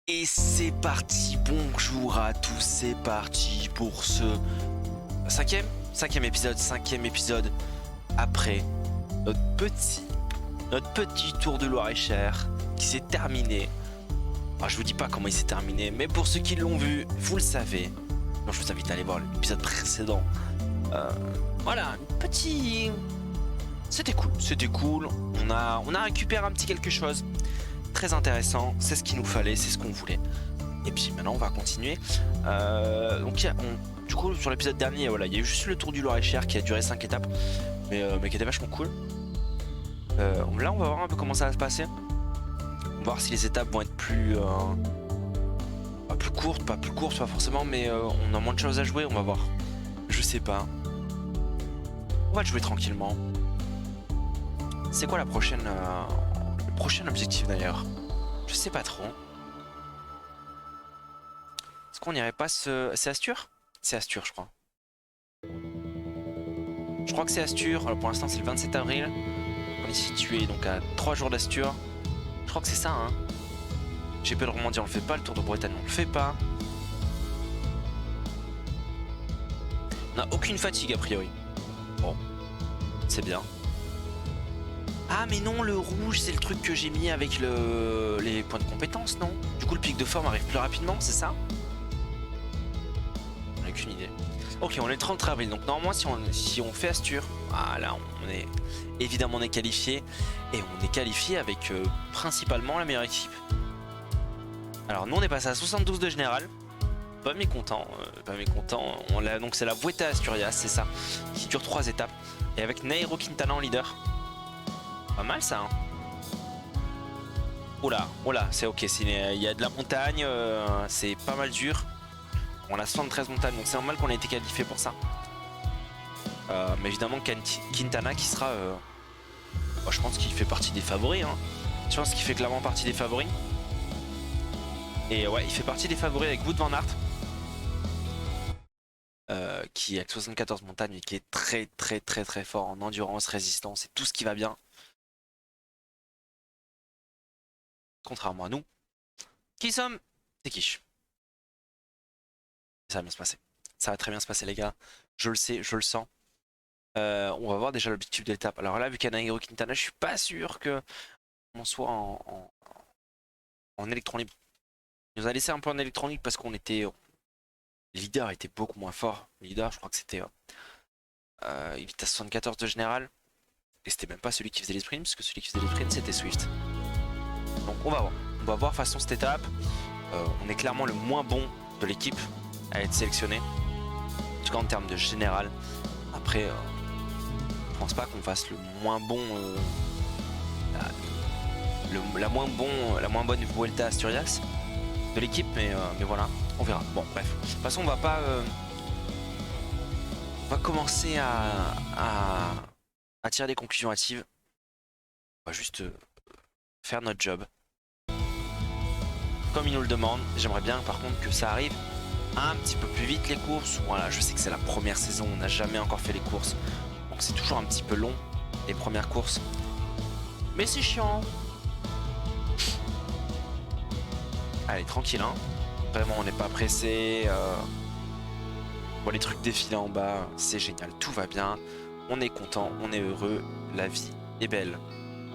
Et c'est parti, bonjour à tous, c'est parti pour ce cinquième épisode après notre petit tour de Loir-et-Cher qui s'est terminé. Alors, je vous dis pas comment il s'est terminé, mais pour ceux qui l'ont vu, vous le savez. Donc, je vous invite à aller voir l'épisode précédent. Euh, voilà, un petit... C'était cool. On a récupéré un petit quelque chose. Très intéressant, c'est ce qu'il nous fallait, c'est ce qu'on voulait. Et puis maintenant on va continuer. Du coup sur l'épisode dernier, voilà, il y a eu juste le tour du Loir-et-Cher qui a duré 5 étapes, mais qui était vachement cool. Là on va voir un peu comment ça va se passer. On va voir si les étapes vont être plus courtes, pas plus courtes pas forcément, mais on a moins de choses à jouer, on va voir. Je sais pas. On va le jouer tranquillement. C'est quoi le prochain objectif d'ailleurs? Je sais pas trop. Est-ce qu'on irait pas C'est Astur? C'est Astur, je crois. Je crois que c'est Astur. Alors pour l'instant, c'est le 27 avril. On est situé donc à 3 jours d'Astur. Je crois que c'est ça, hein. GP de Romandie, on le fait pas. Le Tour de Bretagne, on le fait pas. On n'a aucune fatigue a priori. Bon, c'est bien. Ah, mais non, le rouge, c'est le truc que j'ai mis avec les points de compétence, non? Du coup, le pic de forme arrive plus rapidement, c'est ça? On n'a aucune idée. Ok, on est le 30 avril, donc normalement si on fait Astur, voilà, évidemment on est qualifié, et on est qualifié avec principalement la meilleure équipe. Alors nous on est passé à 72 de général, pas mécontent, pas mécontent. Donc c'est la Vuelta a Asturias, c'est ça, qui dure 3 étapes, et avec Nairo Quintana en leader. Pas mal ça, hein. Oula, oula, c'est ok, il y a de la montagne, c'est pas mal dur. On a 73 montagnes, donc c'est normal qu'on ait été qualifié pour ça. Mais évidemment Quintana qui sera... je pense qu'il fait partie des favoris, hein. Je pense qu'il fait clairement partie des favoris. Et ouais, il fait partie des favoris avec Wout van Aert. Qui avec 74 montagnes et qui est très très très très fort en endurance, résistance et tout ce qui va bien. Contrairement à nous. Qui sommes des quiches. Ça va bien se passer. Ça va très bien se passer les gars. Je le sais, je le sens. On va voir déjà l'objectif de l'étape. Alors là, vu qu'il y a Nairo Quintana, je suis pas sûr que on soit en électron libre. Il nous a laissé un peu en électron libre parce qu'on était... Le leader était beaucoup moins fort. Le leader, je crois que c'était... il était à 74 de général. Et c'était même pas celui qui faisait les sprints, parce que celui qui faisait les sprints, c'était Swift. Donc on va voir. On va voir façon cette étape. On est clairement le moins bon de l'équipe à être sélectionné. En tout cas en termes de général. Après, je pense pas qu'on fasse le moins bon... la moins bonne Vuelta Asturias de l'équipe, mais voilà, on verra. Bon, bref. De toute façon, on va pas... on va commencer à tirer des conclusions hâtives. On va juste faire notre job. Comme il nous le demande. J'aimerais bien par contre que ça arrive un petit peu plus vite les courses. Voilà, je sais que c'est la première saison, on n'a jamais encore fait les courses. Donc c'est toujours un petit peu long, les premières courses. Mais c'est chiant. Allez, tranquille, hein. Vraiment, on n'est pas pressé. Bon, les trucs défilés en bas, c'est génial, tout va bien. On est content, on est heureux, la vie est belle.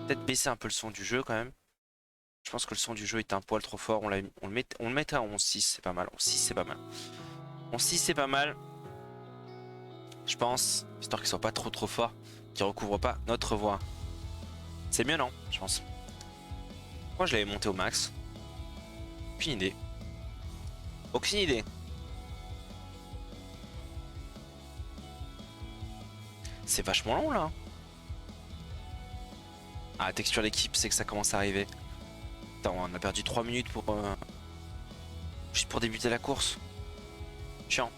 Peut-être baisser un peu le son du jeu quand même. Je pense que le son du jeu est un poil trop fort. On le mettait à 11.6, c'est pas mal. 11.6, c'est pas mal. 11.6, c'est pas mal. Je pense, histoire qu'il soit pas trop fort, qu'il recouvre pas notre voix. C'est mieux, non? Je pense. Moi, je l'avais monté au max. Aucune idée. Aucune idée. C'est vachement long, là. Ah, texture d'équipe, c'est que ça commence à arriver. Attends, on a perdu 3 minutes pour... juste pour débuter la course. Chiant.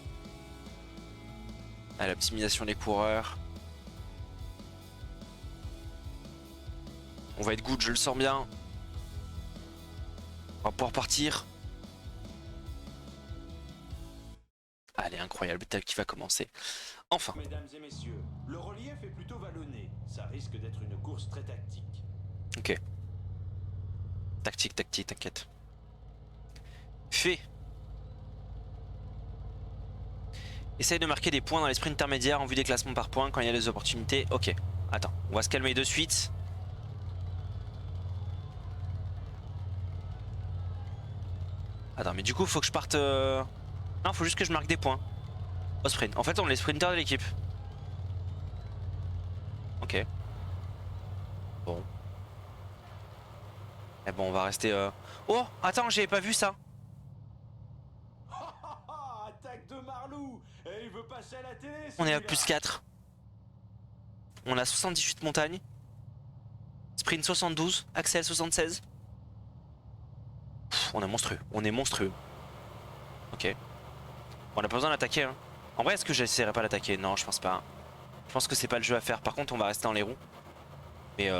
Ah, l'optimisation des coureurs. On va être good, je le sens bien. On va pouvoir partir. Allez, incroyable, tel qui va commencer. Enfin. Mesdames et messieurs, le relief est plutôt vallonné. Ça risque d'être une course très tactique. Ok. Tactique, t'inquiète. fait. Essaye de marquer des points dans les sprints intermédiaires en vue des classements par points quand il y a des opportunités. Ok, attends, on va se calmer de suite. Attends, mais du coup, faut que je parte... Non, faut juste que je marque des points au sprint. En fait, on est les sprinters de l'équipe. Ok. Bon. Eh bon, on va rester... Oh, attends, j'avais pas vu ça. Attaque de Marlou. Et il veut passer à la télé. On est à celui-là. plus 4. On a 78 montagnes. Sprint 72, Axel 76. Pff, on est monstrueux, on est monstrueux. Ok. On a pas besoin d'attaquer. Hein. En vrai, est-ce que j'essaierai pas d'attaquer? Non, je pense pas. Je pense que c'est pas le jeu à faire. Par contre, on va rester dans les roues. Mais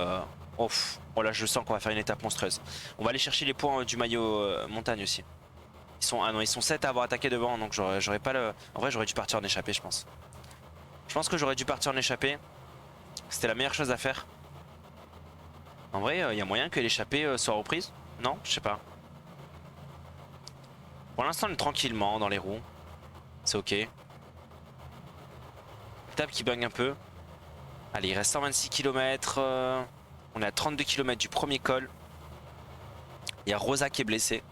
oh, oh là, je sens qu'on va faire une étape monstrueuse. On va aller chercher les points du maillot montagne aussi. Ils sont, ah non, ils sont 7 à avoir attaqué devant, donc j'aurais pas le... En vrai, j'aurais dû partir en échappée, je pense. Je pense que j'aurais dû partir en échappée. C'était la meilleure chose à faire. En vrai, il y a moyen que l'échappée soit reprise? Non, je sais pas. Pour l'instant, on est tranquillement dans les roues. C'est ok. Étape qui bug un peu. Allez, il reste 126 km. On est à 32 km du premier col. Il y a Rosa qui est blessé.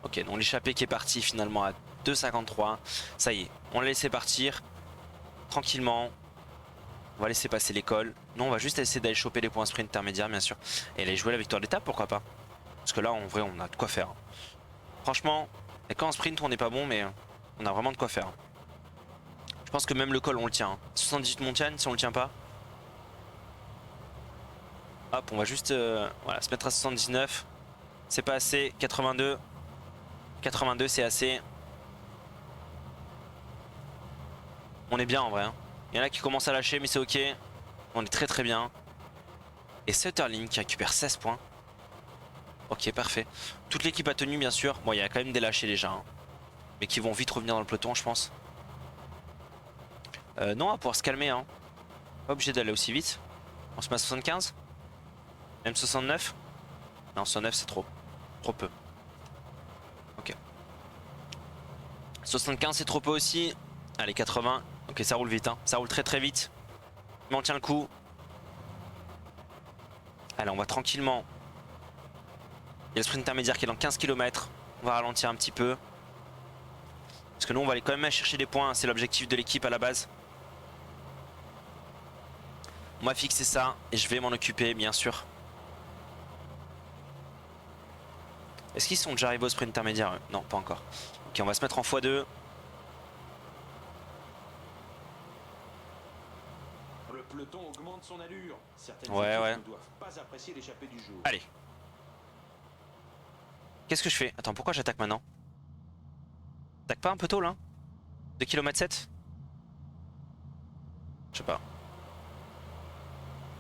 Ok, donc l'échappée qui est parti finalement à 2,53. Ça y est, on l'a laissé partir. Tranquillement. On va laisser passer l'école. Nous, on va juste essayer d'aller choper les points sprint intermédiaires, bien sûr. Et aller jouer la victoire d'étape, pourquoi pas. Parce que là, en vrai, on a de quoi faire. Franchement, et quand en sprint, on n'est pas bon, mais on a vraiment de quoi faire. Je pense que même le col, on le tient. 78 montagnes, si on le tient pas. Hop, on va juste voilà, se mettre à 79. C'est pas assez. 82. 82, c'est assez. On est bien en vrai. Hein. Il y en a qui commencent à lâcher, mais c'est ok. On est très très bien. Et Sutterling qui récupère 16 points. Ok, parfait. Toute l'équipe a tenu, bien sûr. Bon, il y a quand même des lâchés déjà. Hein. Mais qui vont vite revenir dans le peloton, je pense. Non, on va pouvoir se calmer. Hein. Pas obligé d'aller aussi vite. On se met à 75. Même 69. Non, 69 c'est trop. Trop peu. Ok. 75 c'est trop peu aussi. Allez, 80. Ok, ça roule vite. Hein. Ça roule très très vite. Mais on tient le coup. Allez, on va tranquillement. Il y a le sprint intermédiaire qui est dans 15 km. On va ralentir un petit peu. Parce que nous, on va aller quand même aller chercher des points. C'est l'objectif de l'équipe à la base. On m'a fixé ça et je vais m'en occuper, bien sûr. Est-ce qu'ils sont déjà arrivés au sprint intermédiaire? Non, pas encore. Ok, on va se mettre en x2. Le peloton augmente son allure. Certaines Ouais, équipes ouais. ne doivent pas apprécier l'échappée du jour. Allez. Qu'est-ce que je fais? Attends, pourquoi j'attaque maintenant? J'attaque pas un peu tôt là? 2 km 7? Je sais pas.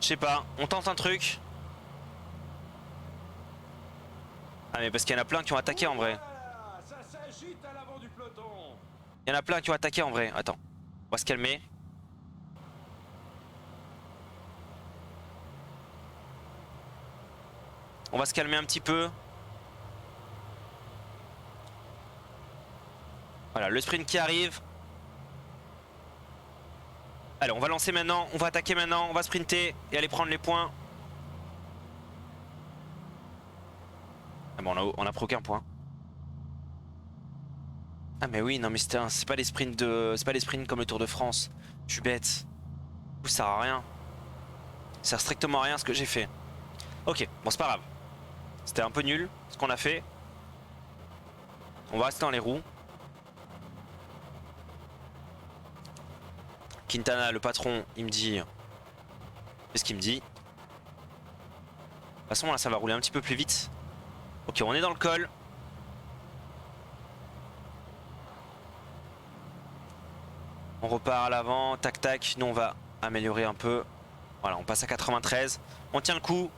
Je sais pas, on tente un truc. Ah mais parce qu'il y en a plein qui ont attaqué en vrai. Voilà, ça s'agite à l'avant du peloton. Il y en a plein qui ont attaqué en vrai. Attends, on va se calmer. On va se calmer un petit peu. Voilà, le sprint qui arrive. Allez, on va lancer maintenant, on va attaquer maintenant, on va sprinter et aller prendre les points. Ah bon, on a pris aucun point. Ah mais oui, non mais c'est pas les sprints c'est pas les sprints comme le Tour de France. Je suis bête. Ça sert à rien. Ça sert strictement à rien ce que j'ai fait. Ok, bon c'est pas grave. C'était un peu nul ce qu'on a fait. On va rester dans les roues. Quintana, le patron, il me dit... Qu'est-ce qu'il me dit? De toute façon là ça va rouler un petit peu plus vite. Ok, on est dans le col. On repart à l'avant, tac tac. Nous on va améliorer un peu. Voilà, on passe à 93. On tient le coup.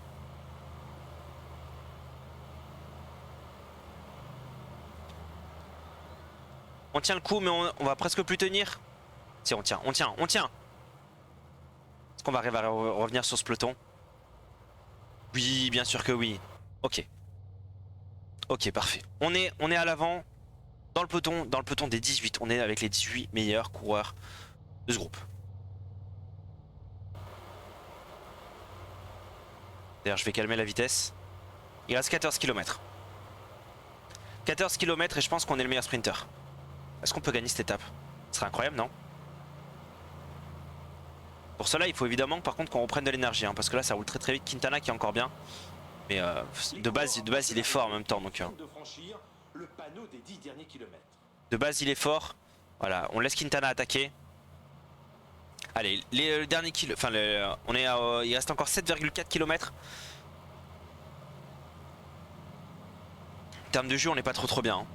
On tient le coup, mais on va presque plus tenir. Si, on tient, on tient, on tient. Est-ce qu'on va arriver à revenir sur ce peloton? Oui, bien sûr que oui. Ok. Ok, parfait. On est à l'avant, dans le peloton des 18. On est avec les 18 meilleurs coureurs de ce groupe. D'ailleurs, je vais calmer la vitesse. Il reste 14 km. 14 km et je pense qu'on est le meilleur sprinter. Est-ce qu'on peut gagner cette étape? Ce serait incroyable, non? Pour cela, il faut évidemment par contre qu'on reprenne de l'énergie, hein, parce que là ça roule très très vite. Quintana qui est encore bien. Mais de base il est fort en même temps. Donc, de base il est fort. Voilà, on laisse Quintana attaquer. Allez, les derniers kills. Enfin, on est il reste encore 7,4 km. En termes de jus, on n'est pas trop bien. Hein.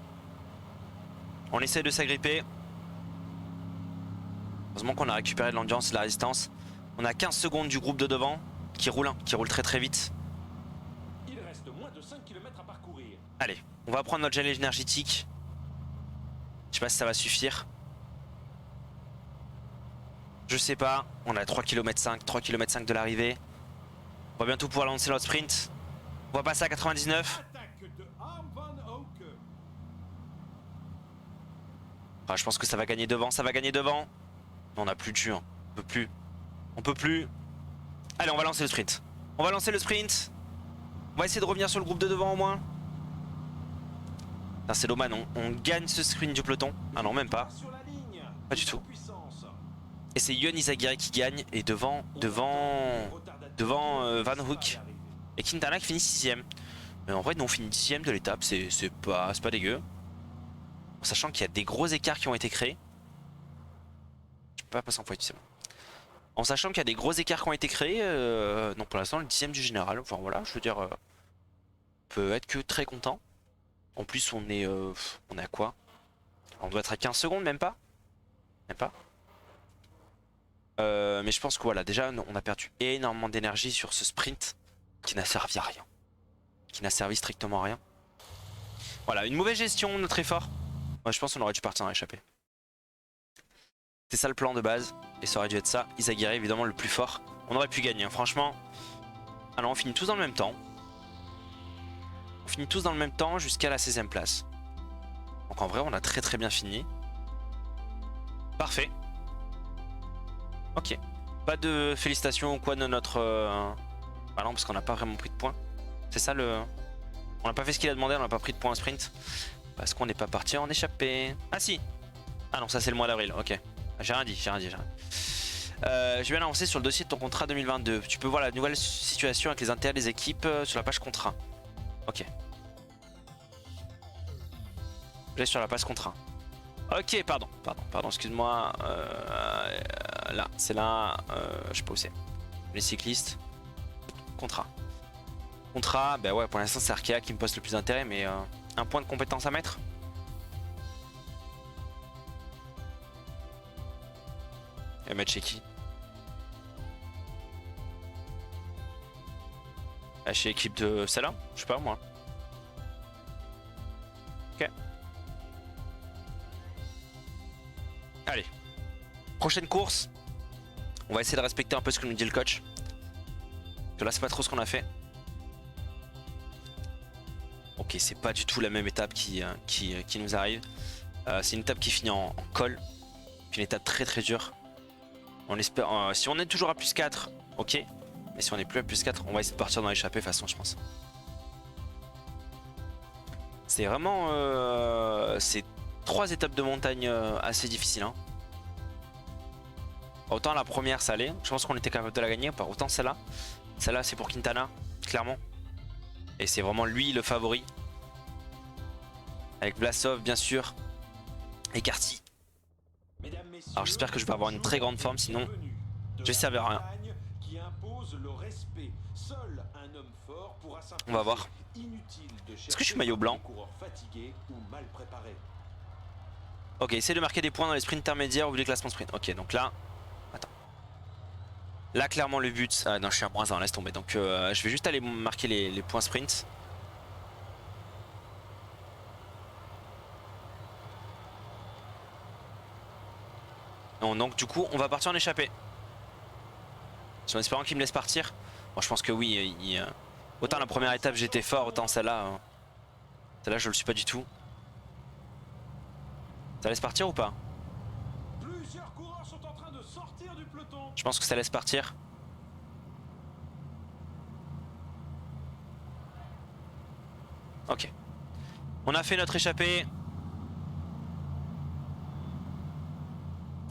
On essaie de s'agripper. Heureusement qu'on a récupéré de l'ambiance et de la résistance. On a 15 secondes du groupe de devant qui roule très très vite. Il reste moins de 5 km à parcourir. Allez, on va prendre notre gel énergétique. Je sais pas si ça va suffire. Je sais pas. On a 3 km 5, 3 km 5 de l'arrivée. On va bientôt pouvoir lancer notre sprint. On va passer à 99. Ah, je pense que ça va gagner devant, On n'a plus de jus, hein. On peut plus. Allez, on va lancer le sprint. On va essayer de revenir sur le groupe de devant au moins. C'est Loman, on gagne ce sprint du peloton. Ah non, même pas. Pas du tout. Et c'est Yon Izagirre qui gagne. Et devant Van Hoek et Quintana qui finit 6ème. Mais en vrai, nous on finit 10ème de l'étape, c'est pas dégueu. En sachant qu'il y a des gros écarts qui ont été créés. Je peux pas passer en point, tu sais. En sachant qu'il y a des gros écarts qui ont été créés, donc pour l'instant le 10ème du général. Enfin voilà, je veux dire, on peut être que très content. En plus on est à quoi? On doit être à 15 secondes, même pas. Mais je pense que voilà, déjà on a perdu énormément d'énergie sur ce sprint qui n'a servi à rien. Qui n'a servi strictement à rien. Voilà, une mauvaise gestion de notre effort. Moi je pense qu'on aurait dû partir en échappée. C'est ça le plan de base. Et ça aurait dû être ça. Izagirre évidemment le plus fort. On aurait pu gagner, hein, franchement. Alors on finit tous dans le même temps. On finit tous dans le même temps jusqu'à la 16ème place. Donc en vrai on a très très bien fini. Parfait. Ok. Pas de félicitations ou quoi de notre... Ah non, parce qu'on n'a pas vraiment pris de points. C'est ça le... On n'a pas fait ce qu'il a demandé, on n'a pas pris de points en sprint. Parce qu'on n'est pas parti en échappée. Ah si. Ah non, ça c'est le mois d'avril, ok. J'ai rien dit. Je viens d'annoncer sur le dossier de ton contrat 2022. Tu peux voir la nouvelle situation avec les intérêts des équipes sur la page contrat. Ok. J'ai sur la page contrat. Ok, pardon, excuse-moi. Là, c'est là. Je sais pas où c'est. Les cyclistes. Contrat. Bah ouais, pour l'instant c'est Arkea qui me pose le plus d'intérêt, mais un point de compétence à mettre. Et mettre chez qui? Chez l'équipe de celle-là? Je sais pas moi. Ok. Allez. Prochaine course. On va essayer de respecter un peu ce que nous dit le coach. Parce que là c'est pas trop ce qu'on a fait. Ok, c'est pas du tout la même étape qui nous arrive. C'est une étape qui finit en col. Une étape très très dure. On espère, si on est toujours à plus 4, ok. Mais si on n'est plus à plus 4, on va essayer de partir dans l'échappée de toute façon, je pense. C'est vraiment... c'est 3 étapes de montagne assez difficiles. Hein. Autant la première ça allait, je pense qu'on était capable de la gagner. Par autant celle-là. Celle-là c'est pour Quintana, clairement. Et c'est vraiment lui le favori. Avec Vlasov bien sûr. Et Carty. Alors j'espère que je vais avoir une très grande forme, sinon je vais servir à rien. On va voir. Est-ce que je suis maillot blanc? Ok, essaye de marquer des points dans les sprints intermédiaires au vu des classements sprint. Ok, donc là... Attends. Là clairement le but... Ah non, je suis à -1, laisse tomber. Donc je vais juste aller marquer les points sprint. Donc du coup on va partir en échappée. En espérant qu'il me laisse partir. Bon, je pense que oui, autant la première étape j'étais fort, autant celle-là Celle-là, je le suis pas du tout. Ça laisse partir ou pas? Plusieurs coureurs sont en train de sortir du peloton. Je pense que ça laisse partir. Ok. On a fait notre échappée.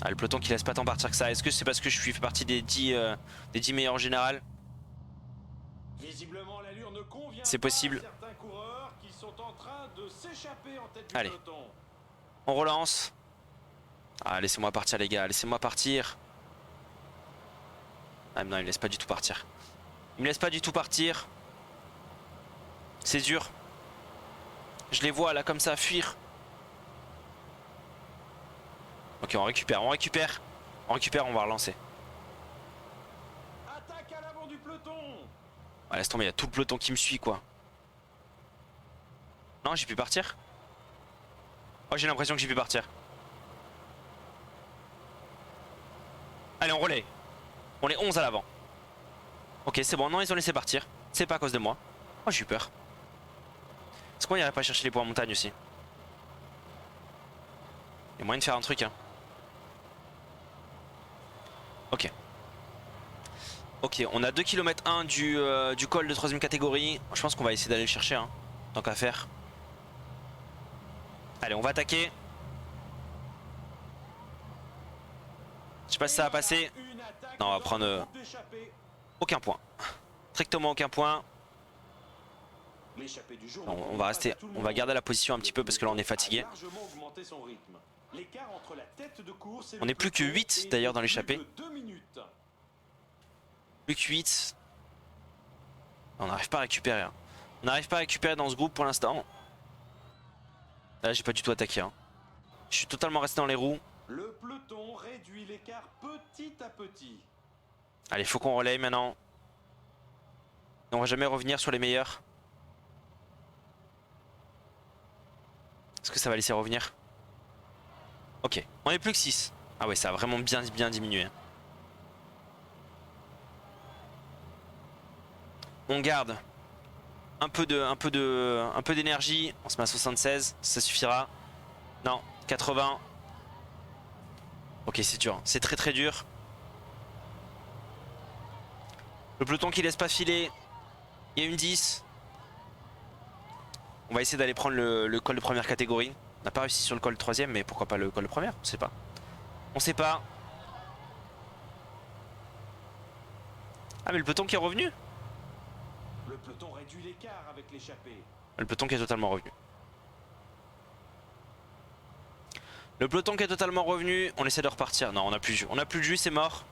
Ah, le peloton qui laisse pas tant partir que ça. Est-ce que c'est parce que je fais partie des 10 meilleurs en général? Visiblement, l'allure ne convient C'est pas possible. à certains coureurs qui sont en train de s'échapper en tête du Allez. peloton. On relance. Ah, laissez-moi partir les gars, laissez-moi partir. Ah mais non, il me laisse pas du tout partir. Il me laisse pas du tout partir. C'est dur. Je les vois là comme ça fuir. Ok, on récupère, on récupère. On récupère, on va relancer. Attaque à l'avant du peloton. Ah, laisse tomber, il y a tout le peloton qui me suit quoi. Non, j'ai pu partir. Oh, j'ai l'impression que j'ai pu partir. Allez, on relaie. On est 11 à l'avant. Ok, c'est bon, non, ils ont laissé partir. C'est pas à cause de moi. Oh, j'ai eu peur. Est-ce qu'on irait pas chercher les points en montagne aussi? Il y a moyen de faire un truc, hein. Ok. Ok, on a 2 km 1 du col de 3ème catégorie. Je pense qu'on va essayer d'aller le chercher, hein, tant qu'à faire. Allez, on va attaquer. Je sais pas si ça va passer. Non, on va prendre aucun point. Strictement aucun point. On va rester, on va garder la position un petit peu parce que là on est fatigué. On est plus que 8 d'ailleurs dans l'échappée. Plus que 8. On n'arrive pas à récupérer. Hein. On n'arrive pas à récupérer dans ce groupe pour l'instant. Là j'ai pas du tout attaqué. Hein. Je suis totalement resté dans les roues. Le peloton réduit l'écart petit à petit. Allez, faut qu'on relaye maintenant. On va jamais revenir sur les meilleurs. Est-ce que ça va laisser revenir? Ok, on est plus que 6. Ah ouais, ça a vraiment bien diminué. On garde un peu d'énergie. On se met à 76, ça suffira. Non, 80. Ok, c'est dur, c'est très dur. Le peloton qui laisse pas filer. Il y a une 10. On va essayer d'aller prendre le col de première catégorie. On n'a pas réussi sur le col de 3ème, mais pourquoi pas le col de première? On sait pas. On sait pas. Ah mais le peloton qui est revenu? Le peloton réduit l'écart avec l'échappée. Le peloton qui est totalement revenu. Le peloton qui est totalement revenu. On essaie de repartir. Non, on n'a plus de jus. On n'a plus de jus, c'est mort.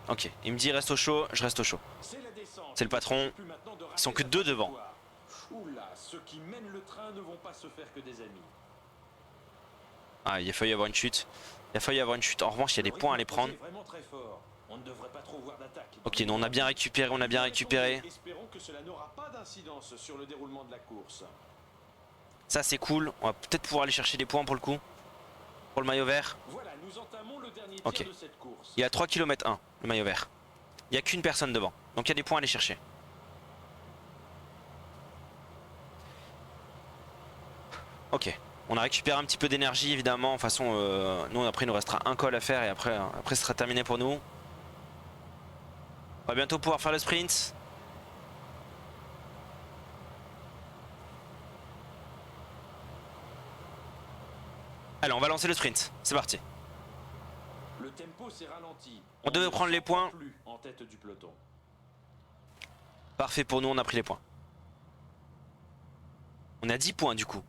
Ok, il me dit reste au chaud, je reste au chaud. C'est le patron. Ils sont que 2 devant. Oula, ceux qui mènent le train ne vont pas se faire que des amis. Ah, il a failli y avoir une chute. Il a failli y avoir une chute. En revanche, il y a des points à les prendre. On ne devrait pas trop voir d'attaque. Ok, nous on a bien récupéré, on a bien récupéré. Espérons que cela n'aura pas d'incidence sur le déroulement de la course. Ça c'est cool. On va peut-être pouvoir aller chercher des points pour le coup. Pour le maillot vert. Voilà, nous entamons le dernier Ok. tir de cette course. Il y a 3 km 1, le maillot vert. Il n'y a qu'une personne devant. Donc il y a des points à aller chercher. Ok. On a récupéré un petit peu d'énergie évidemment. De toute façon, nous après il nous restera un col à faire et après ce sera terminé pour nous. On va bientôt pouvoir faire le sprint. Allez, on va lancer le sprint. C'est parti. Le tempo s'est ralenti. On devait prendre les points. Plus en tête du peloton. Parfait pour nous, on a pris les points. On a 10 points du coup.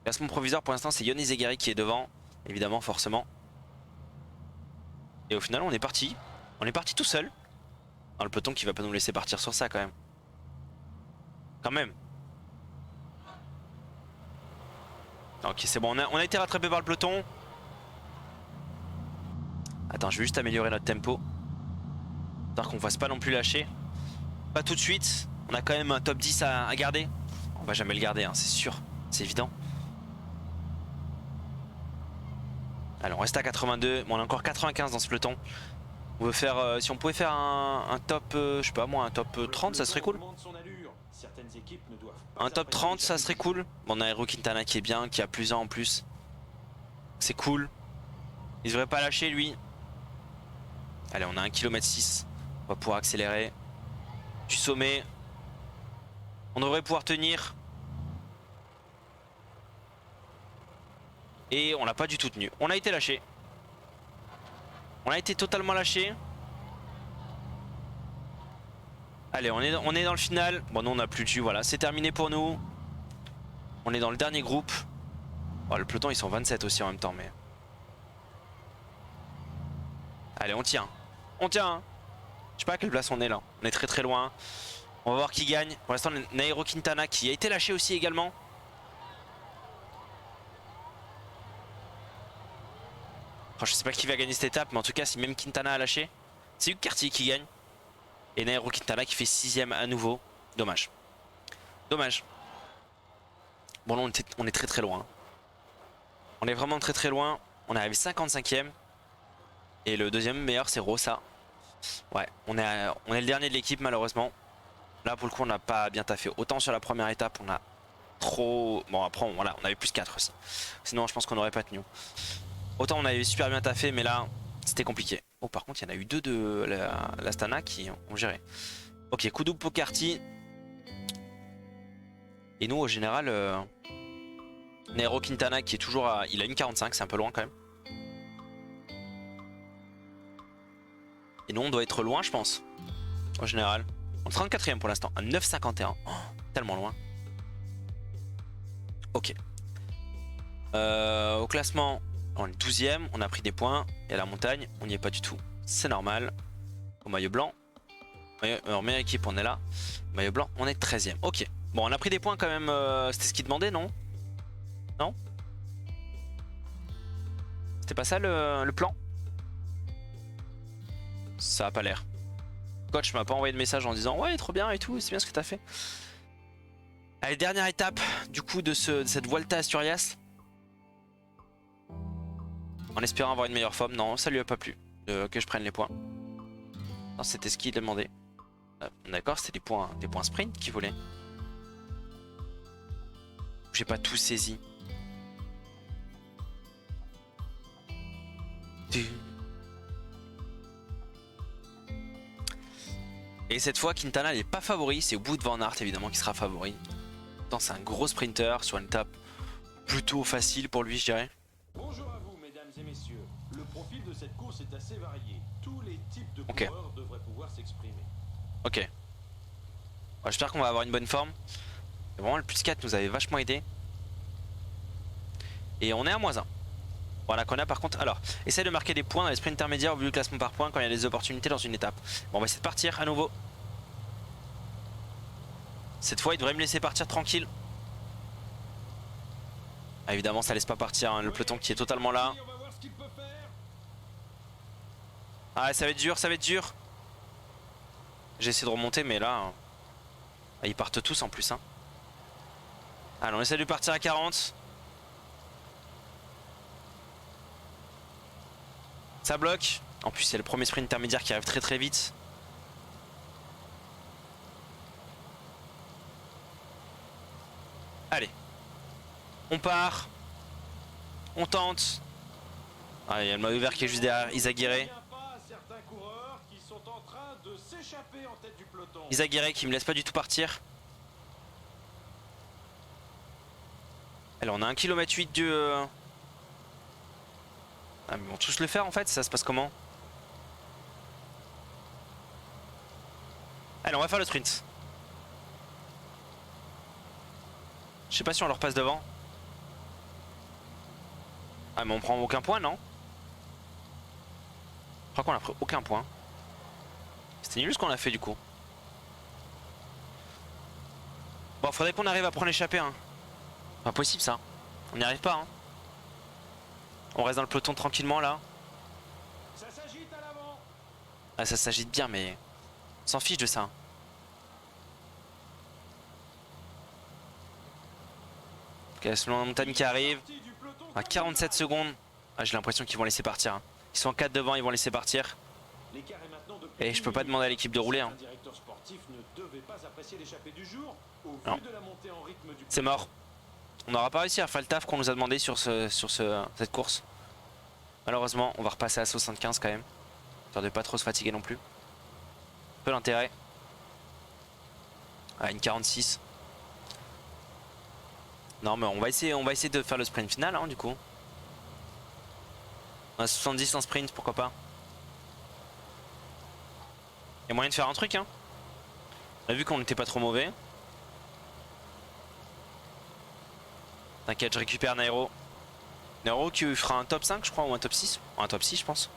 Classement provisoire pour l'instant c'est Yoni Zegari qui est devant. Évidemment, forcément. Et au final on est parti. On est parti tout seul. Dans le peloton qui va pas nous laisser partir sur ça quand même. Quand même. Ok, c'est bon, on a été rattrapé par le peloton. Attends, je vais juste améliorer notre tempo. Histoire qu'on ne fasse pas non plus lâcher. Pas tout de suite. On a quand même un top 10 à garder. On va jamais le garder, hein, c'est sûr. C'est évident. Allez, on reste à 82. Bon, on a encore 95 dans ce peloton. On veut faire, si on pouvait faire un top, je sais pas moi, un top 30, ça serait cool. Un top 30, ça serait cool. Bon, on a Hero Quintana qui est bien, qui a plus 1 en plus. C'est cool. Il devrait pas lâcher lui. Allez, on a 1 km 6. On va pouvoir accélérer. Du sommet. On devrait pouvoir tenir. Et on l'a pas du tout tenu. On a été lâché. On a été totalement lâché. Allez, on est dans le final. Bon, nous on a plus de jus, voilà. C'est terminé pour nous. On est dans le dernier groupe. Oh, le peloton, ils sont 27 aussi en même temps, mais... Allez, on tient. On tient, hein. Je sais pas à quelle place on est là. On est très très loin. On va voir qui gagne. Pour l'instant, Nairo Quintana qui a été lâché aussi également. Enfin, je sais pas qui va gagner cette étape, mais en tout cas, si même Quintana a lâché, c'est Hugues Cartier qui gagne. Et Nairo Quintana qui fait 6ème à nouveau. Dommage. Dommage. Bon, là, on est très très loin. On est vraiment très très loin. On est arrivé 55ème. Et le deuxième meilleur, c'est Rosa. Ouais, on est le dernier de l'équipe, malheureusement. Là, pour le coup, on n'a pas bien taffé. Autant sur la première étape, on a trop... Bon, après, voilà, on avait plus 4 aussi. Sinon, je pense qu'on n'aurait pas tenu. Autant on avait super bien taffé, mais là, c'était compliqué. Oh, par contre, il y en a eu 2 de l'Astana qui ont géré. Ok, coup double Pocarty. Et nous, au général, Nairo Quintana qui est toujours à... Il a une 45, c'est un peu loin quand même. Et nous, on doit être loin, je pense. Au général. On est 34ème pour l'instant, à 9,51. Oh, tellement loin. Ok. Au classement, on est 12ème, on a pris des points. Et à la montagne, on n'y est pas du tout. C'est normal. Au maillot blanc. En meilleure équipe, on est là. Maillot blanc, on est 13ème. Ok. Bon, on a pris des points quand même. C'était ce qu'il demandait, non? Non? C'était pas ça le plan? Ça a pas l'air. Coach m'a pas envoyé de message en disant ouais, trop bien et tout, c'est bien ce que t'as fait. Allez, dernière étape du coup de cette Vuelta Asturias. En espérant avoir une meilleure forme. Non, ça lui a pas plu que je prenne les points. Non, c'était ce qu'il demandait. D'accord, c'était des points sprint qu'il voulait. J'ai pas tout saisi. Et cette fois, Quintana n'est pas favori. C'est Wout van Aert évidemment qui sera favori. Pourtant, c'est un gros sprinter sur une étape plutôt facile pour lui, je dirais. Bonjour à vous, mesdames et messieurs. Le profil de cette course est assez varié. Tous les types de Ok. coureurs devraient pouvoir s'exprimer. Ok. Bon, j'espère qu'on va avoir une bonne forme. Et vraiment, le plus 4 nous avait vachement aidé. Et on est à -1. Voilà, qu'on a par contre. Alors, essaye de marquer des points dans les sprints intermédiaires au vu du classement par points quand il y a des opportunités dans une étape. Bon, on va essayer de partir à nouveau. Cette fois, il devrait me laisser partir tranquille. Ah, évidemment, ça laisse pas partir hein, le peloton qui est totalement là. Ah, ça va être dur, ça va être dur. J'ai essayé de remonter, mais là, ils partent tous en plus. Hein. Allez, on essaie de partir à 40. Ça bloque. En plus, c'est le premier sprint intermédiaire qui arrive très très vite. Allez. On part. On tente. Ah, il y a le maillot vert qui est juste derrière Izaguirre. Izaguirre qui me laisse pas du tout partir. Allez, on a 1 km 8 du... Ah, mais ils vont tous le faire en fait, ça se passe comment? Allez, on va faire le sprint. Je sais pas si on leur passe devant. Ah, mais on prend aucun point, non? Je crois qu'on a pris aucun point. C'était nul ce qu'on a fait du coup. Bon, faudrait qu'on arrive à prendre l'échappée. Hein. Pas possible ça. On n'y arrive pas. Hein. On reste dans le peloton tranquillement là. Ça s'agite à l'avant. Ah, ça s'agite bien, mais on s'en fiche de ça. Ok, la montagne qui arrive. À 47 secondes. Ah, j'ai l'impression qu'ils vont laisser partir. Hein. Ils sont 4 devant, ils vont laisser partir. L'écart est maintenant de Et je peux pas demander à l'équipe de rouler. Hein. Un directeur sportif ne devait pas apprécier l'échappée du jour au Non. vu de la montée en rythme du C'est mort. On n'aura pas réussi à faire le taf qu'on nous a demandé sur cette course. Malheureusement, on va repasser à 75 quand même. Histoire de pas trop se fatiguer non plus. Un peu l'intérêt. À une 46. Non mais on va essayer de faire le sprint final hein, du coup. On a 70 en sprint, pourquoi pas. Il y a moyen de faire un truc hein. On a vu qu'on n'était pas trop mauvais. T'inquiète, je récupère Nairo. Nairo qui fera un top 5 je crois ou un top 6. Un top 6 je pense.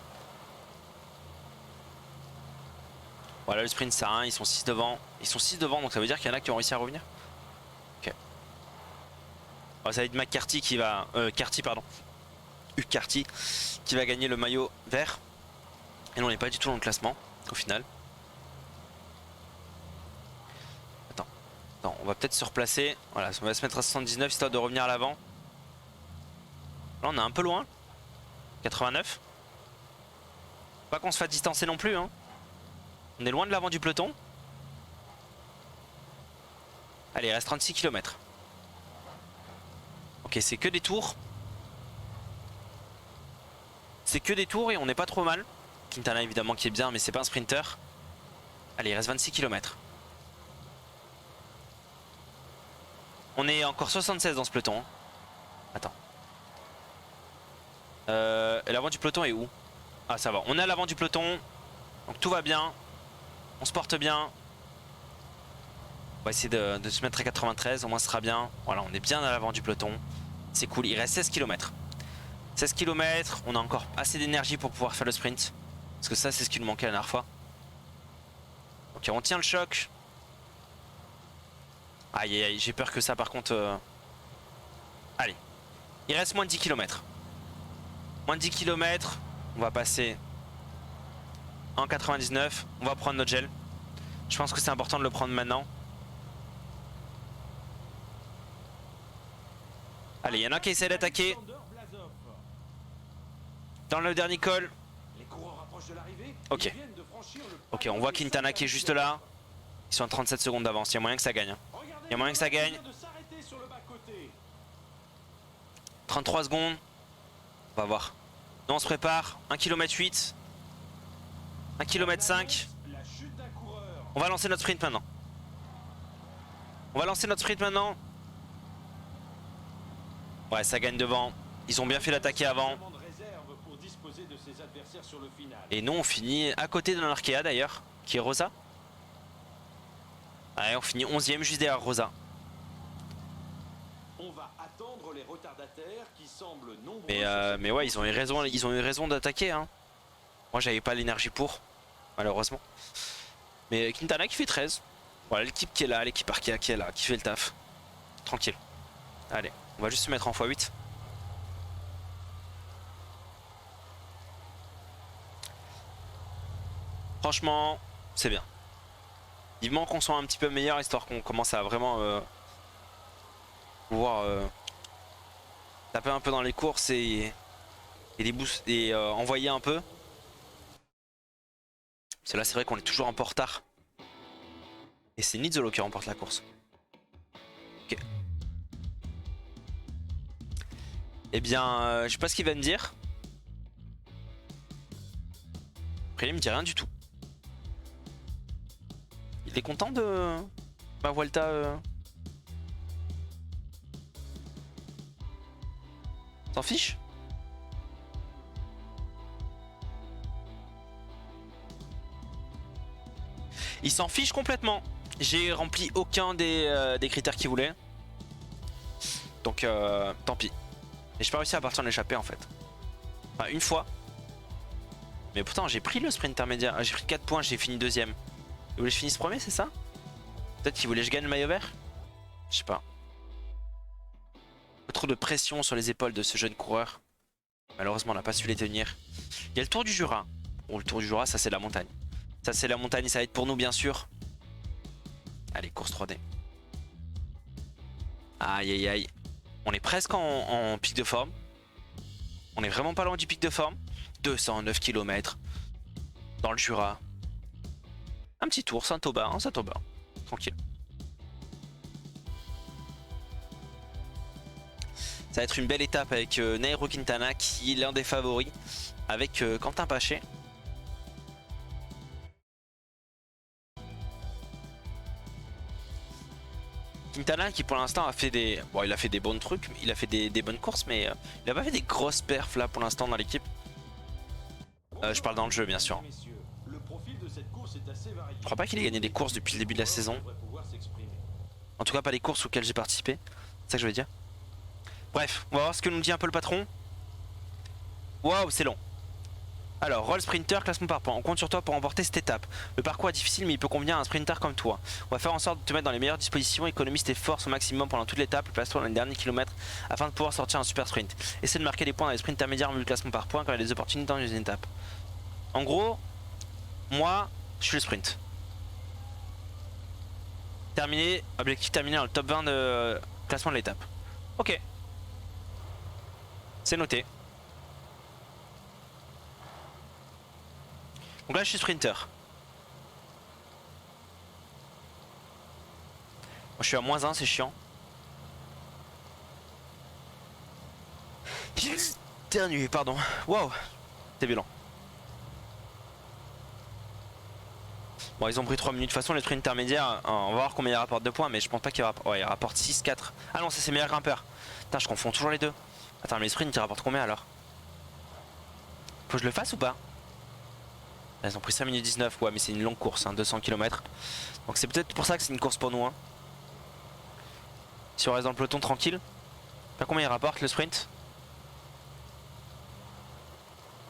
Voilà le sprint ça 1, ils sont 6 devant. Ils sont 6 devant donc ça veut dire qu'il y en a qui ont réussi à revenir. Ok. Oh, ça va être McCarthy qui va... Carty pardon. Carty qui va gagner le maillot vert. Et non on n'est pas du tout dans le classement au final. Attends, on va peut-être se replacer. Voilà, on va se mettre à 79 histoire de revenir à l'avant. Là on est un peu loin. 89. Pas qu'on se fasse distancer non plus hein. On est loin de l'avant du peloton. Allez, il reste 36 km. Ok, c'est que des tours. C'est que des tours et on n'est pas trop mal. Quintana évidemment qui est bien mais c'est pas un sprinter. Allez, il reste 26 km. On est encore 76 dans ce peloton. Hein. Attends. L'avant du peloton est où? Ah ça va, on est à l'avant du peloton. Donc tout va bien. On se porte bien. On va essayer de se mettre à 93, au moins ce sera bien. Voilà, on est bien à l'avant du peloton. C'est cool, il reste 16 km. 16 km, on a encore assez d'énergie pour pouvoir faire le sprint. Parce que ça c'est ce qui nous manquait la dernière fois. Ok, on tient le choc. Aïe aïe aïe, j'ai peur que ça par contre... Allez, il reste moins de 10 km. Moins de 10 km, on va passer en 99. On va prendre notre gel. Je pense que c'est important de le prendre maintenant. Allez, il y en a un qui essaie d'attaquer. Dans le dernier col. Ok. Ok, on voit Quintana qui est juste là. Ils sont à 37 secondes d'avance. Il y a moyen que ça gagne. Il y a moyen que ça gagne. 33 secondes. On va voir. Non, on se prépare. 1 km 8. 1 km 5. On va lancer notre sprint maintenant. Ouais, ça gagne devant. Ils ont bien fait l'attaquer avant. Et nous, on finit à côté de l'Arkea d'ailleurs, qui est Rosa. Ouais, on finit 11ème juste derrière Rosa. On va attendre les retardataires qui semblent nombreux. Mais ouais, ils ont eu raison d'attaquer. Hein. Moi, j'avais pas l'énergie pour, malheureusement. Mais Quintana qui fait 13. Voilà, l'équipe qui est là, l'équipe Arkea qui est là, qui fait le taf. Tranquille. Allez, on va juste se mettre en x8. Franchement, c'est bien. Vivement qu'on soit un petit peu meilleur, histoire qu'on commence à vraiment pouvoir taper un peu dans les courses et les boosts et envoyer un peu. Parce que là, c'est vrai qu'on est toujours un peu en retard. Et c'est Nizzolo qui remporte la course. Ok. Eh bien, je sais pas ce qu'il va me dire. Après, il me dit rien du tout. Il est content de ma Vuelta. T'en fiche? Il s'en fiche complètement. J'ai rempli aucun des critères qu'il voulait. Donc tant pis. Et j'ai pas réussi à partir en échappée en fait. Enfin une fois. Mais pourtant j'ai pris le sprint intermédiaire. J'ai pris 4 points, j'ai fini deuxième. Il voulait que je finisse premier, c'est ça? Peut-être qu'il voulait que je gagne le maillot vert? Je sais pas. Trop de pression sur les épaules de ce jeune coureur. Malheureusement on n'a pas su les tenir. Il y a le Tour du Jura. Bon, le Tour du Jura ça c'est la montagne. Ça c'est la montagne et ça va être pour nous bien sûr. Allez, course 3D. Aïe aïe aïe. On est presque en pic de forme. On est vraiment pas loin du pic de forme. 209 km. dans le Jura. Un petit tour, Saint-Aubin, Saint-Aubin. Tranquille. Ça va être une belle étape avec Nairo Quintana qui est l'un des favoris. Avec Quentin Paché. Quintana qui pour l'instant a fait des... Bon, il a fait des bons trucs, il a fait des bonnes courses, mais il a pas fait des grosses perfs là pour l'instant dans l'équipe. Je parle dans le jeu bien sûr. Je crois pas qu'il ait gagné des courses depuis le début de la saison. En tout cas pas les courses auxquelles j'ai participé. C'est ça que je veux dire. Bref, on va voir ce que nous dit un peu le patron. Waouh, c'est long. Alors, rôle sprinter, classement par points. On compte sur toi pour remporter cette étape. Le parcours est difficile mais il peut convenir à un sprinter comme toi. On va faire en sorte de te mettre dans les meilleures dispositions, économise tes forces au maximum pendant toute l'étape, place-toi dans les derniers kilomètres afin de pouvoir sortir un super sprint. Essaie de marquer des points dans les sprints intermédiaires vu le classement par points quand il y a des opportunités dans une étape. En gros, moi, je suis le sprint. Terminé, objectif terminé dans le top 20 de classement de l'étape. Ok. C'est noté. Donc là je suis sprinter. Moi, je suis à -1, c'est chiant. Éternué, pardon. Waouh, c'est violent. Bon, ils ont pris 3 minutes. De toute façon, les sprints intermédiaires, on va voir combien ils rapportent de points, mais je pense pas qu'ils rapportent. Ouais, ils rapportent 6, 4. Ah non, ça c'est meilleur grimpeur. Putain, je confonds toujours les deux. Attends, mais les sprints ils rapportent combien alors? Faut que je le fasse ou pas? Ils ont pris 5 minutes 19, ouais mais c'est une longue course, hein, 200 km. Donc c'est peut-être pour ça que c'est une course pour nous. Hein. Si on reste dans le peloton tranquille. Pas combien il rapporte le sprint?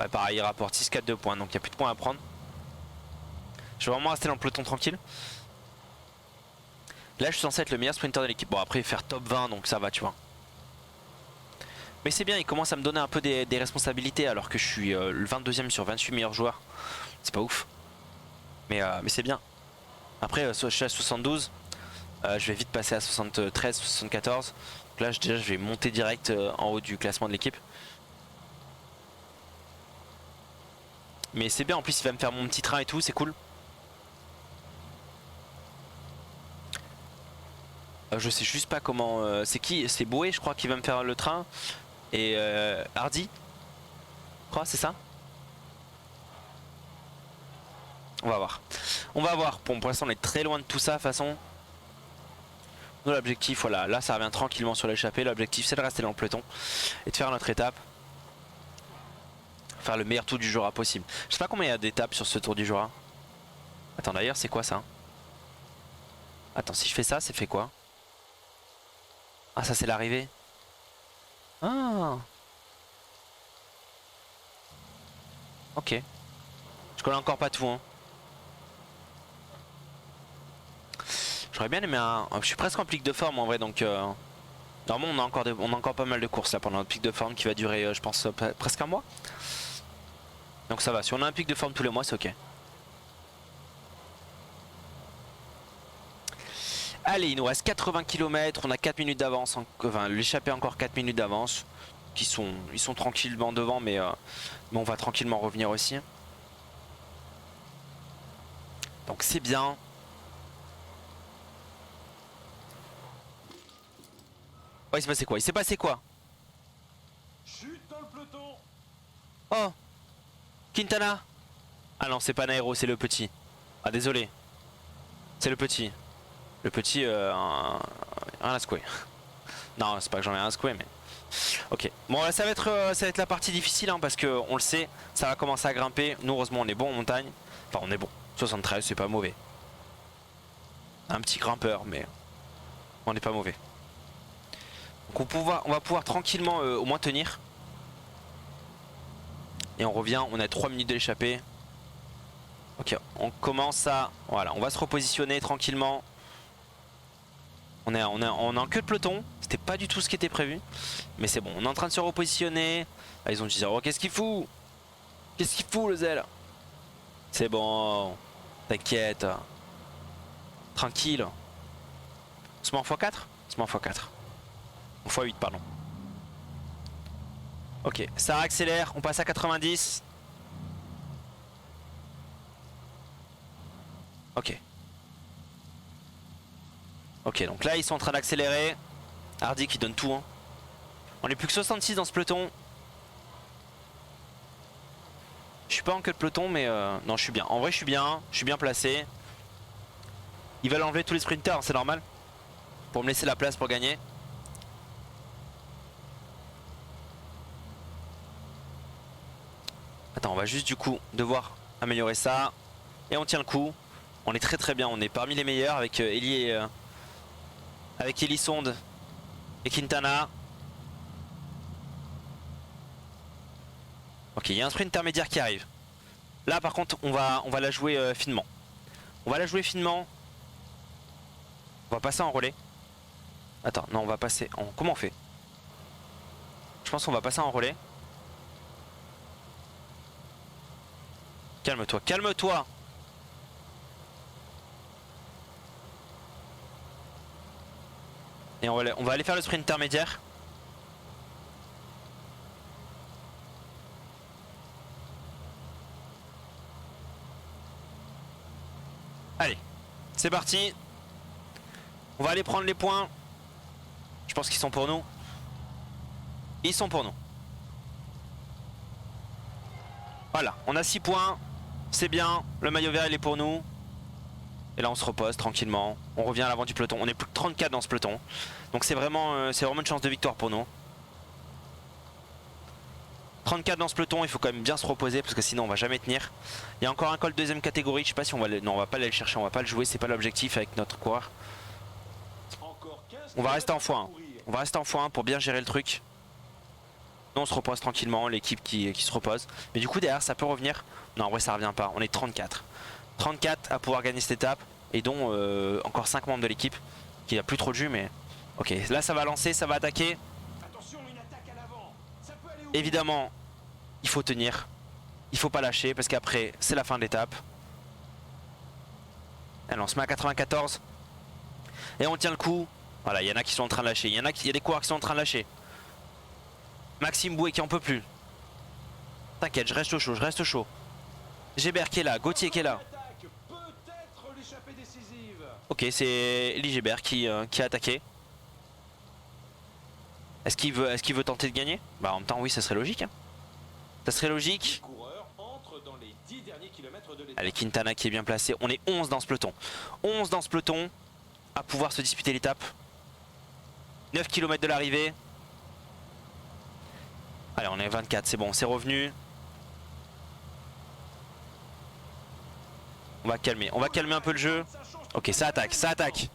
Ouais pareil, il rapporte 6, 4, 2 points, donc il n'y a plus de points à prendre. Je vais vraiment rester dans le peloton tranquille. Là je suis censé être le meilleur sprinter de l'équipe. Bon après faire top 20 donc ça va tu vois. Mais c'est bien, il commence à me donner un peu des responsabilités alors que je suis le 22e sur 28 meilleurs joueurs. C'est pas ouf. Mais c'est bien. Après, je suis à 72. Je vais vite passer à 73, 74. Donc là, déjà, je vais monter direct en haut du classement de l'équipe. Mais c'est bien, en plus, il va me faire mon petit train et tout, c'est cool. Je sais juste pas comment... c'est qui? C'est Boué, je crois, qui va me faire le train. Et Hardy. Je crois, c'est ça? On va voir. On va voir. Bon, pour l'instant, on est très loin de tout ça, de toute façon. Nous, l'objectif, voilà, là, ça revient tranquillement sur l'échappée. L'objectif, c'est de rester dans le peloton et de faire notre étape. Faire le meilleur tour du Jura possible. Je sais pas combien il y a d'étapes sur ce tour du Jura. Attends, d'ailleurs, c'est quoi ça? Attends, si je fais ça, c'est fait quoi? Ah, ça, c'est l'arrivée. Ah. Ok. Je connais encore pas tout, hein. J'aurais bien aimé un... Je suis presque en pic de forme en vrai donc normalement on a encore pas mal de courses là pendant notre pic de forme qui va durer je pense presque un mois. Donc ça va, si on a un pic de forme tous les mois c'est ok. Allez, il nous reste 80 km, on a 4 minutes d'avance, enfin l'échappée encore 4 minutes d'avance. Ils sont tranquillement devant mais on va tranquillement revenir aussi. Donc c'est bien. Oh, il s'est passé quoi? Il s'est passé quoi? Chute dans le peloton. Oh, Quintana. Ah non, c'est pas Nairo, c'est le petit. Ah désolé. C'est le petit. Le petit, rien à secouer. Non, c'est pas que j'en ai rien à secouer, mais... Ok. Bon, là, ça va être la partie difficile, hein, parce que on le sait, ça va commencer à grimper. Nous, heureusement, on est bon en montagne. Enfin, on est bon. 73, c'est pas mauvais. Un petit grimpeur, mais on n'est pas mauvais. Donc on va pouvoir tranquillement au moins tenir. Et on revient, on a 3 minutes de l'échappée. Ok, on commence à... Voilà, on va se repositionner tranquillement. On est en queue de peloton. C'était pas du tout ce qui était prévu. Mais c'est bon, on est en train de se repositionner. Là, ils ont dit, oh qu'est-ce qu'il fout? Qu'est-ce qu'il fout le zèle? C'est bon, t'inquiète. Tranquille. On se met en x4? On se met en x4. En x8 pardon. Ok, ça accélère, on passe à 90. Ok. Ok, donc là ils sont en train d'accélérer. Hardy qui donne tout. Hein. On est plus que 66 dans ce peloton. Je suis pas en queue de peloton, mais non, je suis bien. En vrai, je suis bien placé. Ils veulent enlever tous les sprinters, hein, c'est normal. Pour me laisser la place pour gagner. Attends, on va juste du coup devoir améliorer ça. Et on tient le coup. On est très très bien, on est parmi les meilleurs avec Eli et, avec Elisonde et Quintana. Ok, il y a un sprint intermédiaire qui arrive. Là par contre on va la jouer finement. On va la jouer finement. On va passer en relais. Attends, non on va passer en... Comment on fait? Je pense qu'on va passer en relais. Calme-toi, calme-toi. Et on va aller faire le sprint intermédiaire. Allez, c'est parti. On va aller prendre les points. Je pense qu'ils sont pour nous. Ils sont pour nous. Voilà, on a 6 points. C'est bien, le maillot vert il est pour nous. Et là on se repose tranquillement. On revient à l'avant du peloton. On est plus que 34 dans ce peloton. Donc c'est vraiment une chance de victoire pour nous. 34 dans ce peloton, il faut quand même bien se reposer parce que sinon on va jamais tenir. Il y a encore un col deuxième catégorie, je sais pas si on va le... Non, on va pas aller le chercher, on va pas le jouer, c'est pas l'objectif avec notre coureur. On va rester en x1. On va rester en x1 pour bien gérer le truc. Nous on se repose tranquillement, l'équipe qui se repose. Mais du coup derrière ça peut revenir. Non en vrai ça revient pas, on est 34. 34 à pouvoir gagner cette étape. Et dont encore 5 membres de l'équipe. Qui a plus trop de jus mais... Ok, là ça va lancer, ça va attaquer. Évidemment, il faut tenir. Il faut pas lâcher parce qu'après c'est la fin de l'étape. Allez, on se met à 94. Et on tient le coup. Voilà, il y en a qui sont en train de lâcher. Il y a des coureurs qui sont en train de lâcher. Maxime Bouet qui en peut plus. T'inquiète, je reste chaud, je reste chaud. Gébert qui est là, Gauthier qui est là. Ok, c'est Elie Gébert qui a attaqué. Est-ce qu'il veut tenter de gagner? Bah en même temps oui, ça serait logique. Hein. Ça serait logique. Allez, Quintana qui est bien placé. On est 11 dans ce peloton. 11 dans ce peloton à pouvoir se disputer l'étape. 9 km de l'arrivée. Allez, on est 24, c'est bon, c'est revenu. On va calmer un peu le jeu. Ok, ça attaque, ça attaque.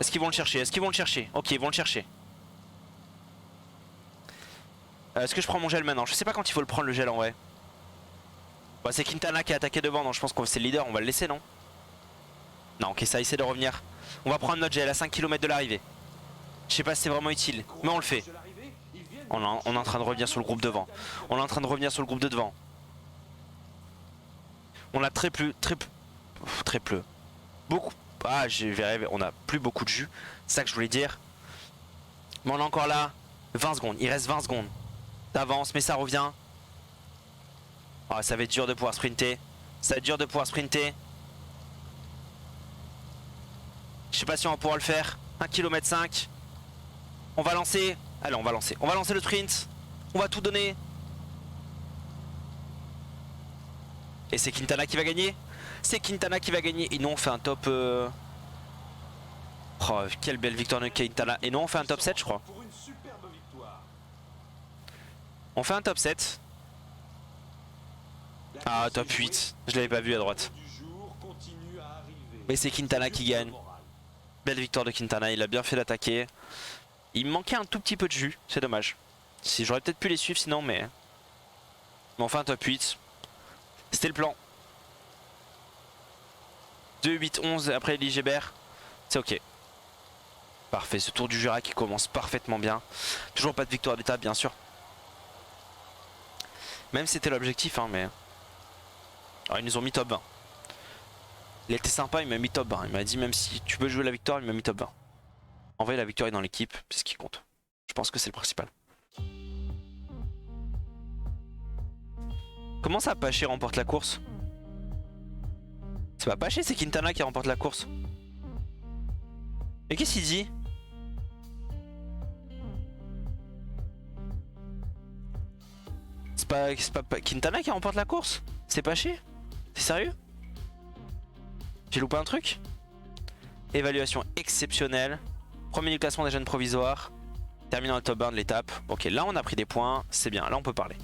Est-ce qu'ils vont le chercher? Est-ce qu'ils vont le chercher? Ok, ils vont le chercher. Est-ce que je prends mon gel maintenant? Je sais pas quand il faut le prendre le gel en vrai. Bah, c'est Quintana qui a attaqué devant, donc je pense que c'est le leader, on va le laisser, non? Non, ok, ça essaie de revenir. On va prendre notre gel à 5 km de l'arrivée. Je sais pas si c'est vraiment utile, mais on le fait. On est en train de revenir sur le groupe devant. On est en train de revenir sur le groupe de devant. On a très peu. Beaucoup. Ah, on a plus beaucoup de jus. C'est ça que je voulais dire. Mais on est encore là. 20 secondes. Il reste 20 secondes d'avance, mais ça revient. Ah, ça va être dur de pouvoir sprinter. Ça va être dur de pouvoir sprinter. Je sais pas si on va pouvoir le faire. 1 km 5. On va lancer. Allez, on va lancer. On va lancer le sprint. On va tout donner. Et c'est Quintana qui va gagner. C'est Quintana qui va gagner. Et nous on fait un top... Oh, quelle belle victoire de Quintana. Et nous on fait un top 7 je crois. On fait un top 7. Ah, top 8. Je l'avais pas vu à droite. Mais c'est Quintana qui gagne. Belle victoire de Quintana. Il a bien fait d'attaquer. Il me manquait un tout petit peu de jus. C'est dommage. Si j'aurais peut-être pu les suivre sinon, mais on fait un top 8. C'était le plan. 2, 8, 11 après Elie Gébert. C'est ok. Parfait. Ce Tour du Jura qui commence parfaitement bien. Toujours pas de victoire d'étape, bien sûr. Même si c'était l'objectif, hein, mais... Alors, ils nous ont mis top 20. Il était sympa, il m'a mis top 20. Il m'a dit même si tu veux jouer la victoire, il m'a mis top 20. En vrai, la victoire est dans l'équipe, c'est ce qui compte. Je pense que c'est le principal. Comment ça, Paché remporte la course? C'est pas Paché, c'est Quintana qui remporte la course. Mais qu'est-ce qu'il dit? C'est pas Quintana qui remporte la course? C'est Paché? T'es sérieux? J'ai loupé un truc? Évaluation exceptionnelle. Premier du classement des jeunes provisoires. Terminant le top 1 de l'étape. Ok, là on a pris des points, c'est bien, là on peut parler.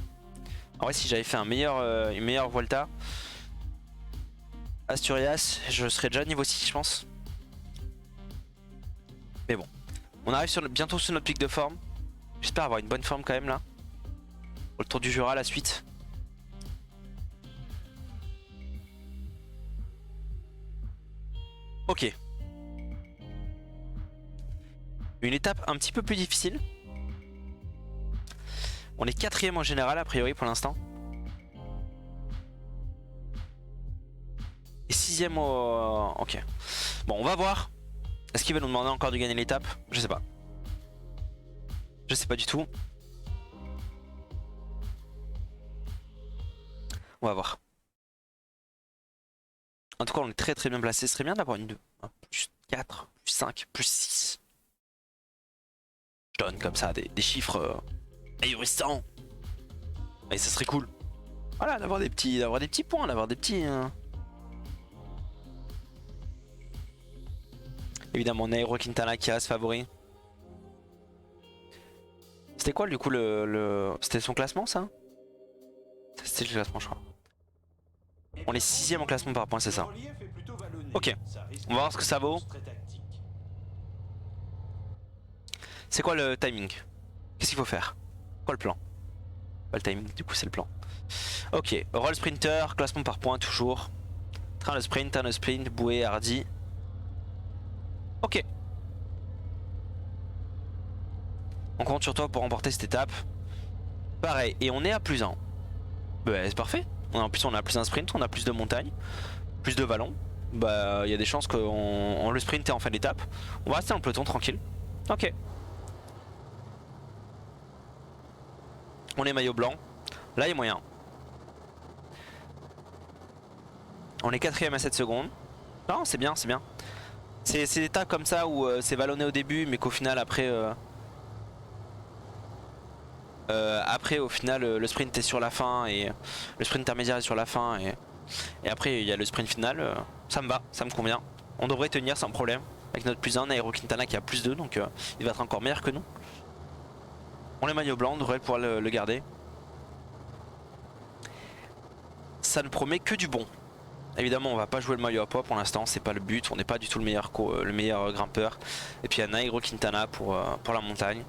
En vrai, si j'avais fait une meilleure Vuelta, Asturias, je serais déjà niveau 6, je pense. Mais bon, on arrive bientôt sur notre pic de forme. J'espère avoir une bonne forme quand même là. Pour le Tour du Jura, la suite. Ok. Une étape un petit peu plus difficile. On est 4ème en général a priori pour l'instant. Et 6ème au... Ok. Bon, on va voir. Est-ce qu'il va nous demander encore de gagner l'étape? Je sais pas. Je sais pas du tout. On va voir. En tout cas, on est très très bien placé. Ce serait bien d'avoir une 2. Plus 4, plus 5, plus 6. Je donne comme ça des chiffres ahurissants. Et ça serait cool. Voilà, d'avoir des petits points, d'avoir des petits... Évidemment, Nairo Quintana qui reste favori. C'était quoi du coup C'était son classement ça? C'était le classement je crois. On est 6ème en classement par points, c'est ça. Ok, on va voir ce que ça vaut. C'est quoi le timing? Qu'est-ce qu'il faut faire? Quoi le plan? Pas le timing, du coup c'est le plan. Ok, roll sprinter, classement par points toujours. Train le sprint, bouée, hardy. Ok. On compte sur toi pour remporter cette étape. Pareil, et on est à plus 1. Bah c'est parfait. En plus on a plus un sprint, on a plus de montagne, plus de vallons. Bah il y a des chances qu'on le sprint est en fin d'étape. On va rester dans le peloton tranquille. Ok. On est maillot blanc. Là il y a moyen. On est 4ème à 7 secondes. Non c'est bien, c'est bien. C'est des étapes comme ça où c'est vallonné au début mais qu'au final après... après au final le sprint est sur la fin et le sprint intermédiaire est sur la fin et après il y a le sprint final. Ça me va, ça me convient. On devrait tenir sans problème avec notre plus 1, Nairo Quintana qui a plus 2 donc il va être encore meilleur que nous. On est maillot blanc, on devrait pouvoir le garder. Ça ne promet que du bon. Évidemment on va pas jouer le maillot à poids pour l'instant, c'est pas le but, on n'est pas du tout le meilleur grimpeur. Et puis il y a Nairo Quintana pour la montagne.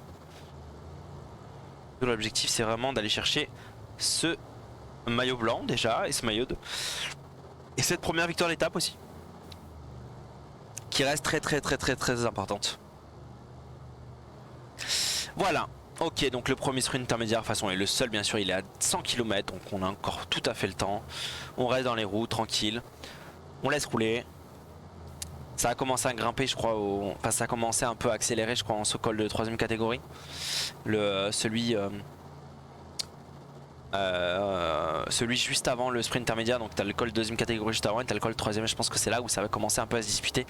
L'objectif c'est vraiment d'aller chercher ce maillot blanc déjà et ce maillot et cette première victoire d'étape aussi qui reste très importante. Voilà, ok, donc le premier sprint intermédiaire de toute façon est le seul bien sûr, il est à 100 km donc on a encore tout à fait le temps. On reste dans les roues tranquille, on laisse rouler. Ça a commencé à grimper je crois, enfin ça a commencé un peu à accélérer je crois en ce col de 3ème catégorie. Celui juste avant le sprint intermédiaire, donc t'as le col 2ème catégorie juste avant et t'as le col 3ème, je pense que c'est là où ça va commencer un peu à se disputer.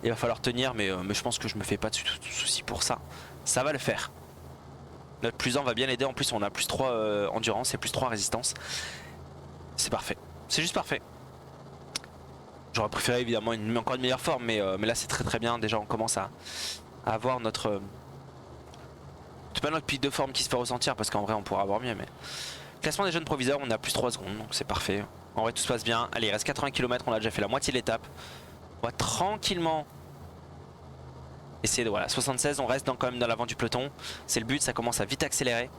Il va falloir tenir mais je pense que je me fais pas de soucis pour ça. Ça va le faire. Notre plus 1 va bien aider, en plus on a plus 3 endurance et plus 3 résistance. C'est parfait, c'est juste parfait. J'aurais préféré évidemment encore une meilleure forme mais là c'est très bien, déjà on commence à avoir notre... C'est pas notre pic de forme qui se fait ressentir parce qu'en vrai on pourra avoir mieux mais... Classement des jeunes proviseurs, on a plus 3 secondes donc c'est parfait. En vrai tout se passe bien. Allez il reste 80 km, on a déjà fait la moitié de l'étape. On va tranquillement essayer de... Voilà, 76, on reste quand même dans l'avant du peloton. C'est le but, ça commence à vite accélérer.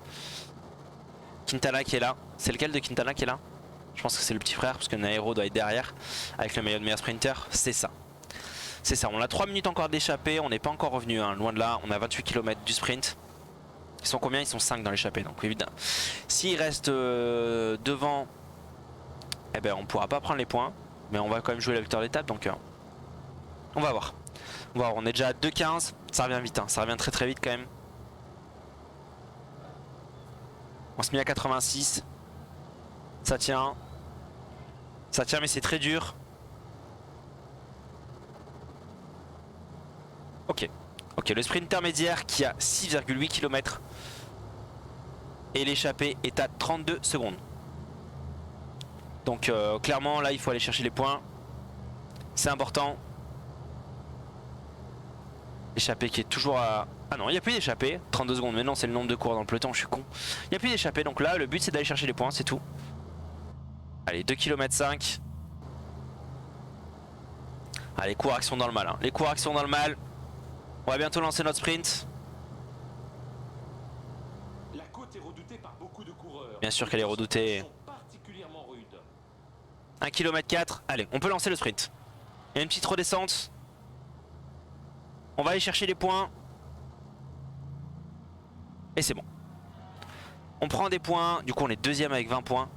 Quintana qui est là. C'est lequel de Quintana qui est là? Je pense que c'est le petit frère parce que Nairo doit être derrière avec le maillot de meilleur sprinter. C'est ça. C'est ça, on a 3 minutes encore d'échappée, on n'est pas encore revenu, hein. Loin de là, on a 28 km du sprint. Ils sont combien? Ils sont 5 dans l'échappée, donc évidemment. S'ils restent devant, eh ben on pourra pas prendre les points, mais on va quand même jouer la victoire d'étape, donc on va voir. On va voir, on est déjà à 2,15, ça revient vite, hein. Ça revient très vite quand même. On se met à 86. Ça tient. Ça tient mais c'est très dur. Ok. Ok, le sprint intermédiaire qui a 6,8 km. Et l'échappée est à 32 secondes. Donc clairement là il faut aller chercher les points. C'est important. L'échappée qui est toujours à... Ah non, il n'y a plus d'échappée. 32 secondes, mais non, c'est le nombre de coureurs dans le peloton, je suis con. Il n'y a plus d'échappée, donc là, le but c'est d'aller chercher les points, c'est tout. Allez, 2 km 5. Allez, les coureurs qui sont dans le mal. Hein. Les coureurs qui sont dans le mal. On va bientôt lancer notre sprint. La côte est redoutée par beaucoup de coureurs. Bien sûr qu'elle est redoutée. 1 km 4. Allez, on peut lancer le sprint. Il y a une petite redescente. On va aller chercher les points. Et c'est bon. On prend des points. Du coup, on est deuxième avec 20 points.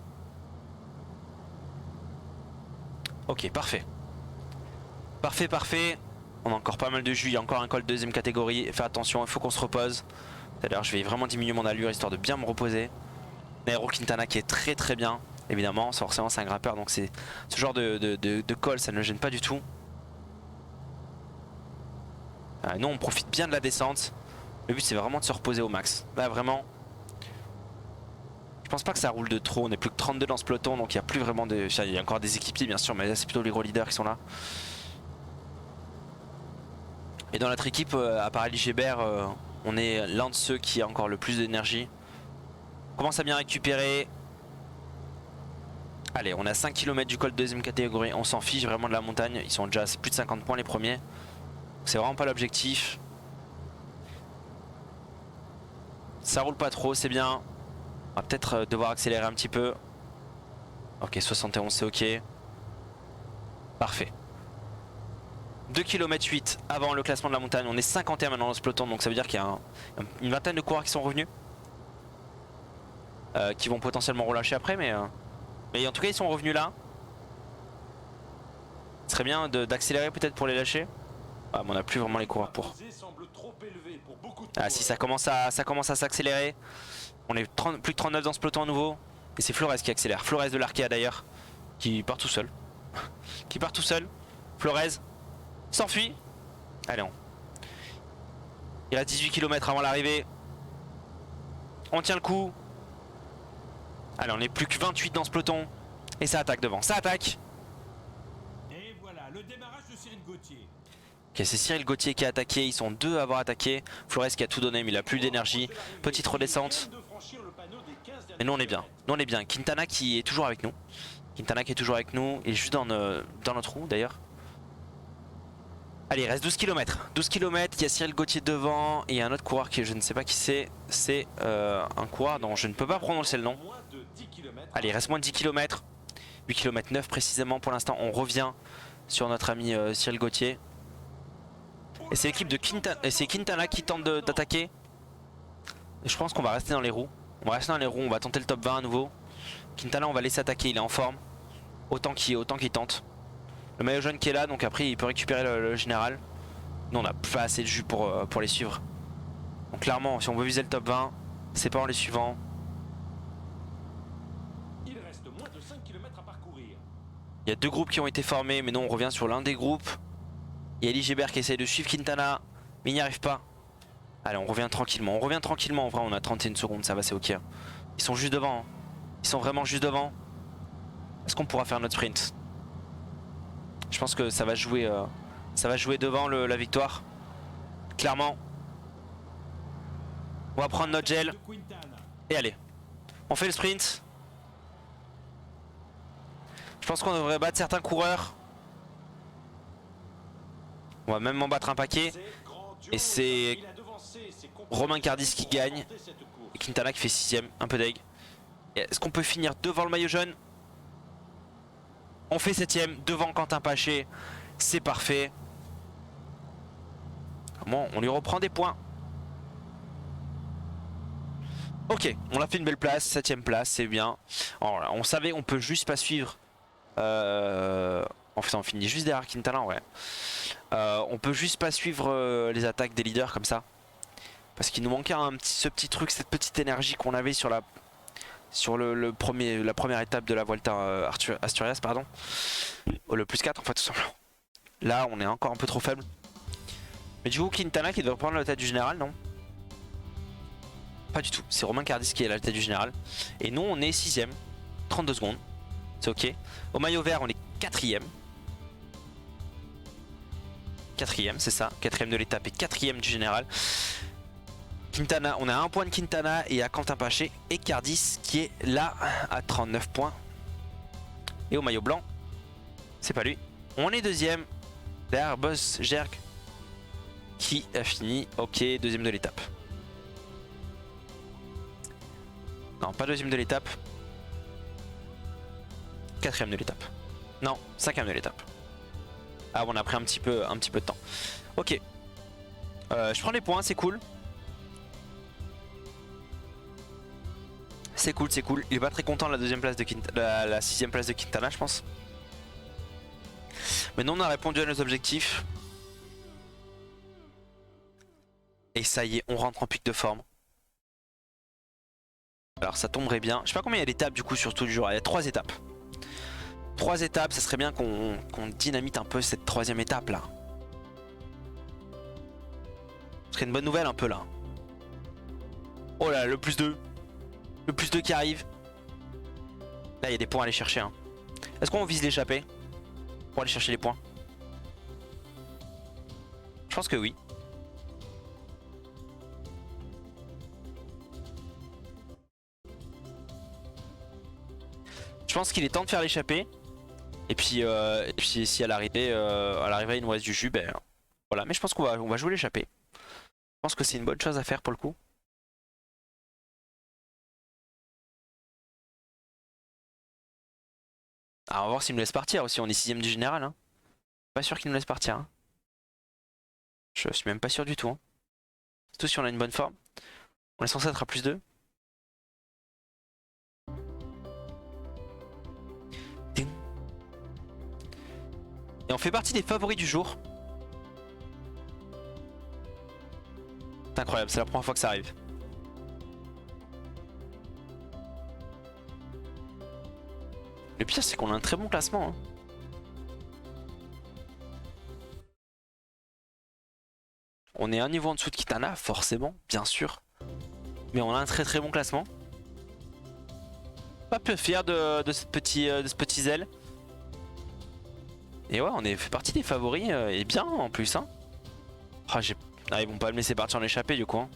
Ok, parfait. Parfait, parfait. On a encore pas mal de jus. Il y a encore un col de deuxième catégorie. Fais attention, il faut qu'on se repose. D'ailleurs, je vais vraiment diminuer mon allure histoire de bien me reposer. Nairo Quintana qui est très très bien. Évidemment, forcément, c'est un grimpeur. Donc, c'est ce genre de col, ça ne le gêne pas du tout. Nous, on profite bien de la descente. Le but, c'est vraiment de se reposer au max. Là, vraiment. Je pense pas que ça roule de trop. On est plus que 32 dans ce peloton. Donc, il n'y a plus vraiment de. Il y a encore des équipiers, bien sûr. Mais là, c'est plutôt les gros leaders qui sont là. Et dans notre équipe, à part Ali Gébert, on est l'un de ceux qui a encore le plus d'énergie. On commence à bien récupérer. Allez, on a 5 km du col de deuxième catégorie. On s'en fiche vraiment de la montagne. Ils sont déjà à plus de 50 points les premiers. C'est vraiment pas l'objectif. Ça roule pas trop, c'est bien. On va peut-être devoir accélérer un petit peu. Ok, 71 c'est ok. Parfait. 2 km 8 avant le classement de la montagne. On est 51 maintenant dans ce peloton. Donc ça veut dire qu'il y a une vingtaine de coureurs qui sont revenus. Qui vont potentiellement relâcher après. Mais en tout cas ils sont revenus là. Ce serait bien d'accélérer peut-être pour les lâcher. Ah, mais on n'a plus vraiment les coureurs pour. Ah si, ça commence à s'accélérer. On est plus de 39 dans ce peloton à nouveau. Et c'est Flores qui accélère. Flores de l'Arkea d'ailleurs. Qui part tout seul. Qui part tout seul. Flores s'enfuit. Allez, il reste 18 km avant l'arrivée. On tient le coup. Allez, on est plus que 28 dans ce peloton. Et ça attaque devant. Ça attaque. Et voilà, le démarrage de Cyril Gauthier. Ok, c'est Cyril Gauthier qui a attaqué. Ils sont deux à avoir attaqué. Flores qui a tout donné, mais il a plus d'énergie. Petite redescente. Et nous on est bien. Nous on est bien. Quintana qui est toujours avec nous. Quintana qui est toujours avec nous. Il est juste dans notre roue d'ailleurs. Allez, il reste 12 km. 12 km, il y a Cyril Gauthier devant. Et il y a un autre coureur qui je ne sais pas qui c'est. C'est un coureur dont je ne peux pas prononcer le nom. Allez, il reste moins de 10 km. 8 km 9 précisément pour l'instant. On revient sur notre ami Cyril Gauthier. Et c'est l'équipe de Quintana. Et c'est Quintana qui tente d'attaquer. Et je pense qu'on va rester dans les roues. On va rester dans les roues, on va tenter le top 20 à nouveau. Quintana on va laisser attaquer, il est en forme. Autant qu'il tente. Le maillot jaune qui est là, donc après il peut récupérer le général. Nous on n'a pas assez de jus pour les suivre. Donc clairement si on veut viser le top 20, c'est pas en les suivant. Il reste moins de 5 km à parcourir. Il y a deux groupes qui ont été formés, mais non on revient sur l'un des groupes. Il y a Ali Gébert qui essaye de suivre Quintana, mais il n'y arrive pas. Allez, on revient tranquillement. On revient tranquillement. En vrai, on a 31 secondes, ça va, c'est ok. Ils sont juste devant. Hein. Ils sont vraiment juste devant. Est-ce qu'on pourra faire notre sprint? Je pense que ça va jouer devant la victoire. Clairement. On va prendre notre gel. Et allez. On fait le sprint. Je pense qu'on devrait battre certains coureurs. On va même en battre un paquet. Et c'est Romain Cardis qui gagne. Et Quintana qui fait 6ème, un peu deg. Est-ce qu'on peut finir devant le maillot jaune? On fait 7ème, devant Quentin Paché. C'est parfait. Bon, on lui reprend des points. Ok, on a fait une belle place, 7ème place, c'est bien. Alors là, on savait, on peut juste pas suivre. En fait, on finit juste derrière Quintana, ouais. On peut juste pas suivre les attaques des leaders comme ça. Parce qu'il nous manquait ce petit truc, cette petite énergie qu'on avait sur sur la première étape de la Vuelta Asturias, pardon. Le plus 4 en fait tout simplement. Là on est encore un peu trop faible. Mais du coup Quintana qui doit prendre la tête du général, non? Pas du tout, c'est Romain Cardis qui est à la tête du général. Et nous on est 6ème, 32 secondes, c'est ok. Au maillot vert on est 4ème. 4ème c'est ça, 4ème de l'étape et 4ème du général. Quintana, on a un point de Quintana et à Quentin Paché et Cardis qui est là à 39 points. Et au maillot blanc, c'est pas lui. On est deuxième derrière Boss Gerg qui a fini, ok, deuxième de l'étape. Non, pas deuxième de l'étape. Quatrième de l'étape. Non, cinquième de l'étape. Ah, on a pris un petit peu de temps. Ok. Je prends les points, c'est cool. C'est cool, c'est cool. Il est pas très content de la deuxième place de la sixième place de Quintana, je pense. Maintenant, on a répondu à nos objectifs. Et ça y est, on rentre en pic de forme. Alors ça tomberait bien. Je sais pas combien il y a d'étapes du coup sur tout du jour. Il y a 3 étapes. 3 étapes, ça serait bien qu'on dynamite un peu cette 3ème étape là. Ce serait une bonne nouvelle un peu là. Oh là, le plus 2. Le plus 2 qui arrive. Là il y a des points à aller chercher. Hein. Est-ce qu'on vise l'échappée pour aller chercher les points? Je pense que oui. Je pense qu'il est temps de faire l'échappée. Et puis si à l'arrivée il nous reste du jus, ben voilà. Mais je pense qu'on va jouer l'échappée. Je pense que c'est une bonne chose à faire pour le coup. Alors on va voir s'il me laisse partir aussi. On est 6ème du général. Hein. Pas sûr qu'il nous laisse partir. Hein. Je suis même pas sûr du tout. Hein. Surtout si on a une bonne forme. On est censé être à plus 2. Et on fait partie des favoris du jour. C'est incroyable, c'est la première fois que ça arrive. Le pire c'est qu'on a un très bon classement. Hein. On est un niveau en dessous de Quintana, forcément, bien sûr. Mais on a un très bon classement. Pas peu fier de ce petit zèle. Et ouais, on est fait partie des favoris et bien en plus. Hein. Oh, ils vont pas me laisser partir en échappée du coup. Hein.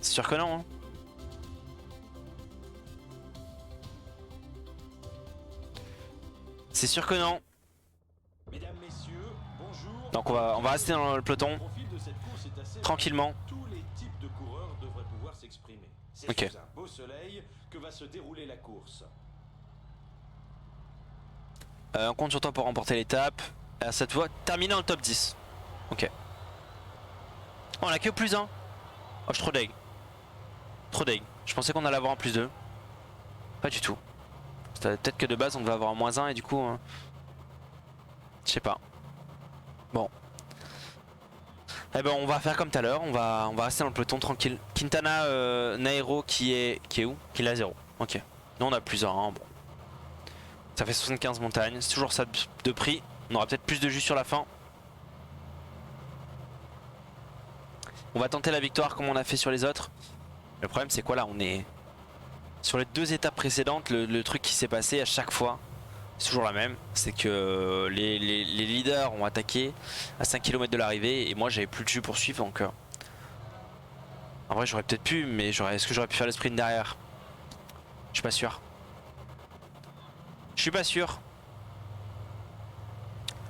C'est sûr que non. Hein. C'est sûr que non. Mesdames, messieurs, bonjour. Donc on va rester dans le peloton. Le profil de cette course est assez Tranquillement. Tous les types de coureurs devraient pouvoir s'exprimer. C'est Ok. sous un beau soleil que va se dérouler la course. On compte sur toi pour remporter l'étape. Cette fois, terminer dans le top 10. Ok. Oh, on a que plus 1. Oh, je suis trop deg. Trop deg. Je pensais qu'on allait avoir un plus 2. Pas du tout. Peut-être que de base on devait avoir un moins 1 et du coup... je sais pas. Bon. Eh ben on va faire comme tout à l'heure. On va rester dans le peloton tranquille. Quintana, Nairo qui est où? Qui est à 0. Ok. Nous on a plus 1. Bon. Ça fait 75 montagnes. C'est toujours ça de prix. On aura peut-être plus de jus sur la fin. On va tenter la victoire comme on a fait sur les autres. Le problème c'est quoi là? On est... Sur les 2 étapes précédentes, le truc qui s'est passé à chaque fois, c'est toujours la même. C'est que les leaders ont attaqué à 5 km de l'arrivée et moi j'avais plus de jus pour suivre. Donc en vrai j'aurais peut-être pu, mais est-ce que j'aurais pu faire le sprint derrière? Je suis pas sûr. Je suis pas sûr.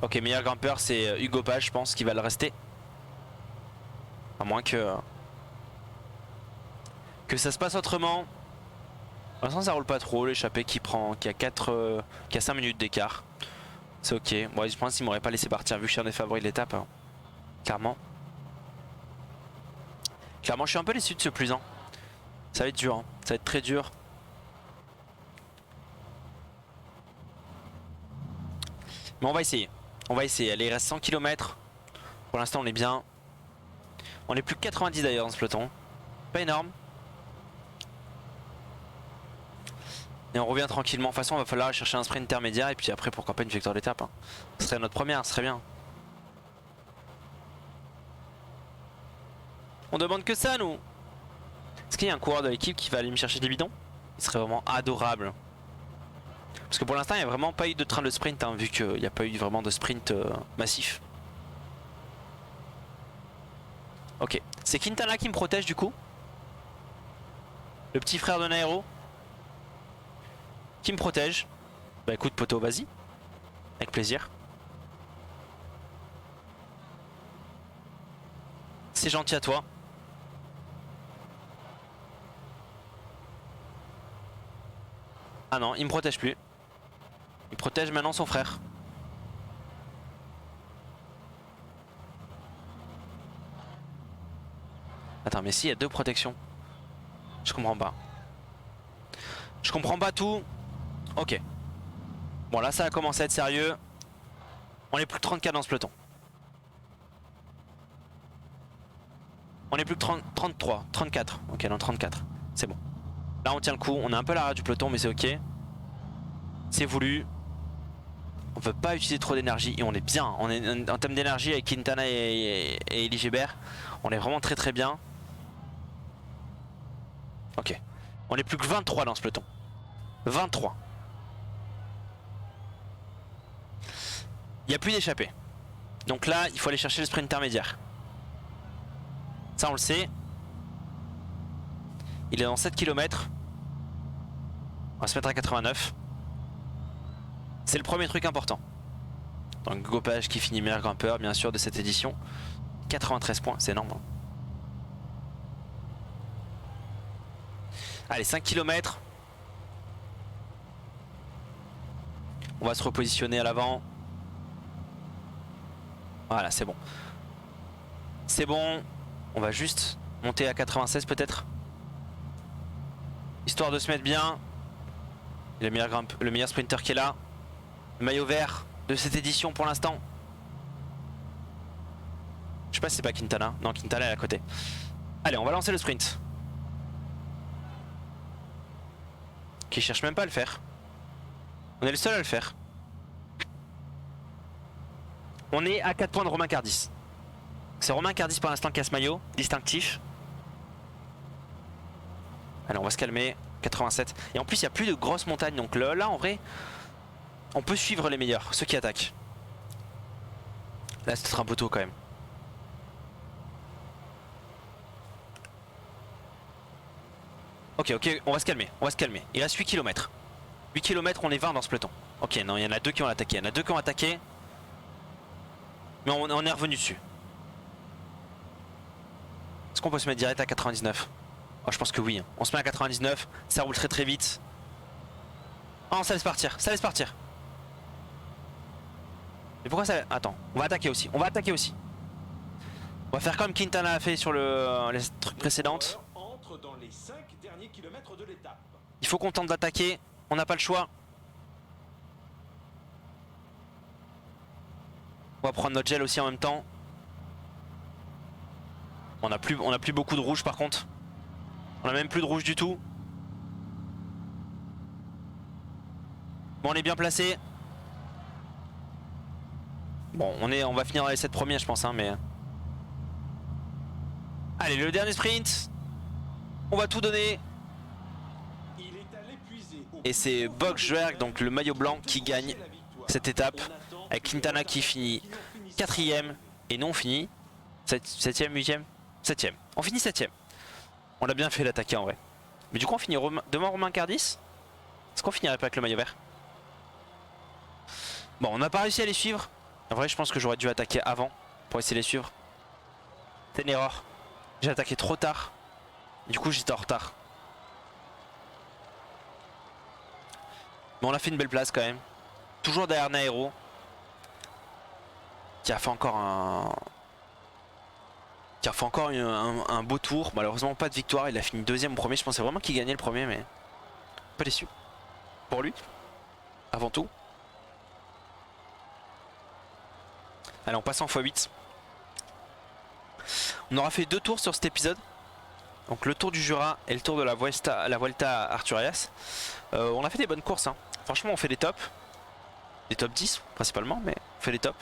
Ok, meilleur grimpeur c'est Hugo Page, je pense qu'il va le rester. À moins que ça se passe autrement. Pour l'instant ça roule pas trop, l'échappée qui a 5 minutes d'écart. C'est ok. Bon, je pense qu'il m'aurait pas laissé partir vu que je suis un des favoris de l'étape. Hein. Clairement. Clairement je suis un peu déçu de ce plus 1. Ça va être dur, hein. Ça va être très dur. Mais on va essayer. On va essayer. Allez, il reste 100 km. Pour l'instant on est bien. On est plus que 90 d'ailleurs dans ce peloton. Pas énorme. Et on revient tranquillement. De toute façon, il va falloir aller chercher un sprint intermédiaire et puis après, pourquoi pas une victoire d'étape. Hein. Ce serait notre première, ce serait bien. On demande que ça, nous. Est-ce qu'il y a un coureur de l'équipe qui va aller me chercher des bidons? Il serait vraiment adorable. Parce que pour l'instant, il n'y a vraiment pas eu de train de sprint, hein, vu qu'il n'y a pas eu vraiment de sprint massif. Ok. C'est Quintana qui me protège du coup. Le petit frère de Nairo. Qui me protège. Bah écoute, poteau, vas-y. Avec plaisir. C'est gentil à toi. Ah non, il me protège plus. Il protège maintenant son frère. Attends, mais si, il y a deux protections. Je comprends pas. Je comprends pas tout. Ok. Bon, là, ça a commencé à être sérieux. On est plus que 34 dans ce peloton. On est plus que 30, 33, 34. Ok, non, 34. C'est bon. Là, on tient le coup. On est un peu à l'arrière du peloton, mais c'est ok. C'est voulu. On veut pas utiliser trop d'énergie et on est bien. On est en termes d'énergie avec Quintana et Elie-Gébert. On est vraiment très très bien. Ok. On est plus que 23 dans ce peloton. 23. Il n'y a plus d'échappée. Donc là, il faut aller chercher le sprint intermédiaire. Ça, on le sait. Il est dans 7 km. On va se mettre à 89. C'est le premier truc important. Donc Gopage qui finit meilleur grimpeur, bien sûr, de cette édition. 93 points, c'est énorme. Hein. Allez, 5 km. On va se repositionner à l'avant. Voilà, c'est bon. C'est bon. On va juste monter à 96 peut-être. Histoire de se mettre bien. Et le meilleur sprinter qui est là. Le maillot vert de cette édition pour l'instant. Je sais pas si c'est pas Quintana. Non, Quintana est à côté. Allez, on va lancer le sprint. Qui cherche même pas à le faire. On est le seul à le faire. On est à 4 points de Romain Cardis. C'est Romain Cardis pour l'instant qui a ce maillot distinctif. Allez, on va se calmer. 87. Et en plus, il n'y a plus de grosses montagnes. Donc là, en vrai, on peut suivre les meilleurs, ceux qui attaquent. Là, c'est peut-être un peu tôt quand même. Ok, ok, on va se calmer. On va se calmer. Il reste 8 km. 8 km, on est 20 dans ce peloton. Ok, non, il y en a deux qui ont attaqué. Il y en a deux qui ont attaqué. Mais on est revenu dessus. Est-ce qu'on peut se mettre direct à 99? Oh, je pense que oui. On se met à 99. Ça roule très très vite. Oh, ça laisse partir. Ça laisse partir. Mais pourquoi ça... Attends, on va attaquer aussi. On va attaquer aussi. On va faire comme Quintana a fait sur les trucs précédentes. Entre dans les 5 derniers kilomètres de l'étape. Il faut qu'on tente d'attaquer. On n'a pas le choix. On va prendre notre gel aussi en même temps. On a plus beaucoup de rouge par contre. On a même plus de rouge du tout. Bon, on est bien placé. Bon, on va finir dans les 7 premiers je pense, hein, mais... Allez, le dernier sprint. On va tout donner. Et c'est Boxberg, donc le maillot blanc, qui gagne cette étape. Avec Quintana qui finit 4ème. Et nous on finit 7ème, 8ème, 7ème. On finit 7ème. On a bien fait d'attaquer en vrai. Mais du coup on finit devant Romain Cardis. Est-ce qu'on finirait pas avec le maillot vert? Bon, on n'a pas réussi à les suivre. En vrai je pense que j'aurais dû attaquer avant pour essayer de les suivre. C'est une erreur. J'ai attaqué trop tard. Du coup j'étais en retard. Mais on a fait une belle place quand même. Toujours derrière Nairo. Qui a fait encore un beau tour. Malheureusement pas de victoire. Il a fini deuxième ou premier. Je pensais vraiment qu'il gagnait le premier, mais pas déçu. Pour lui. Avant tout. Allez, on passe en x8. On aura fait 2 tours sur cet épisode. Donc le Tour du Jura et le Tour de la Vuelta à Arturias. On a fait des bonnes courses, hein. Franchement on fait des tops. Des top 10 principalement, mais on fait des tops.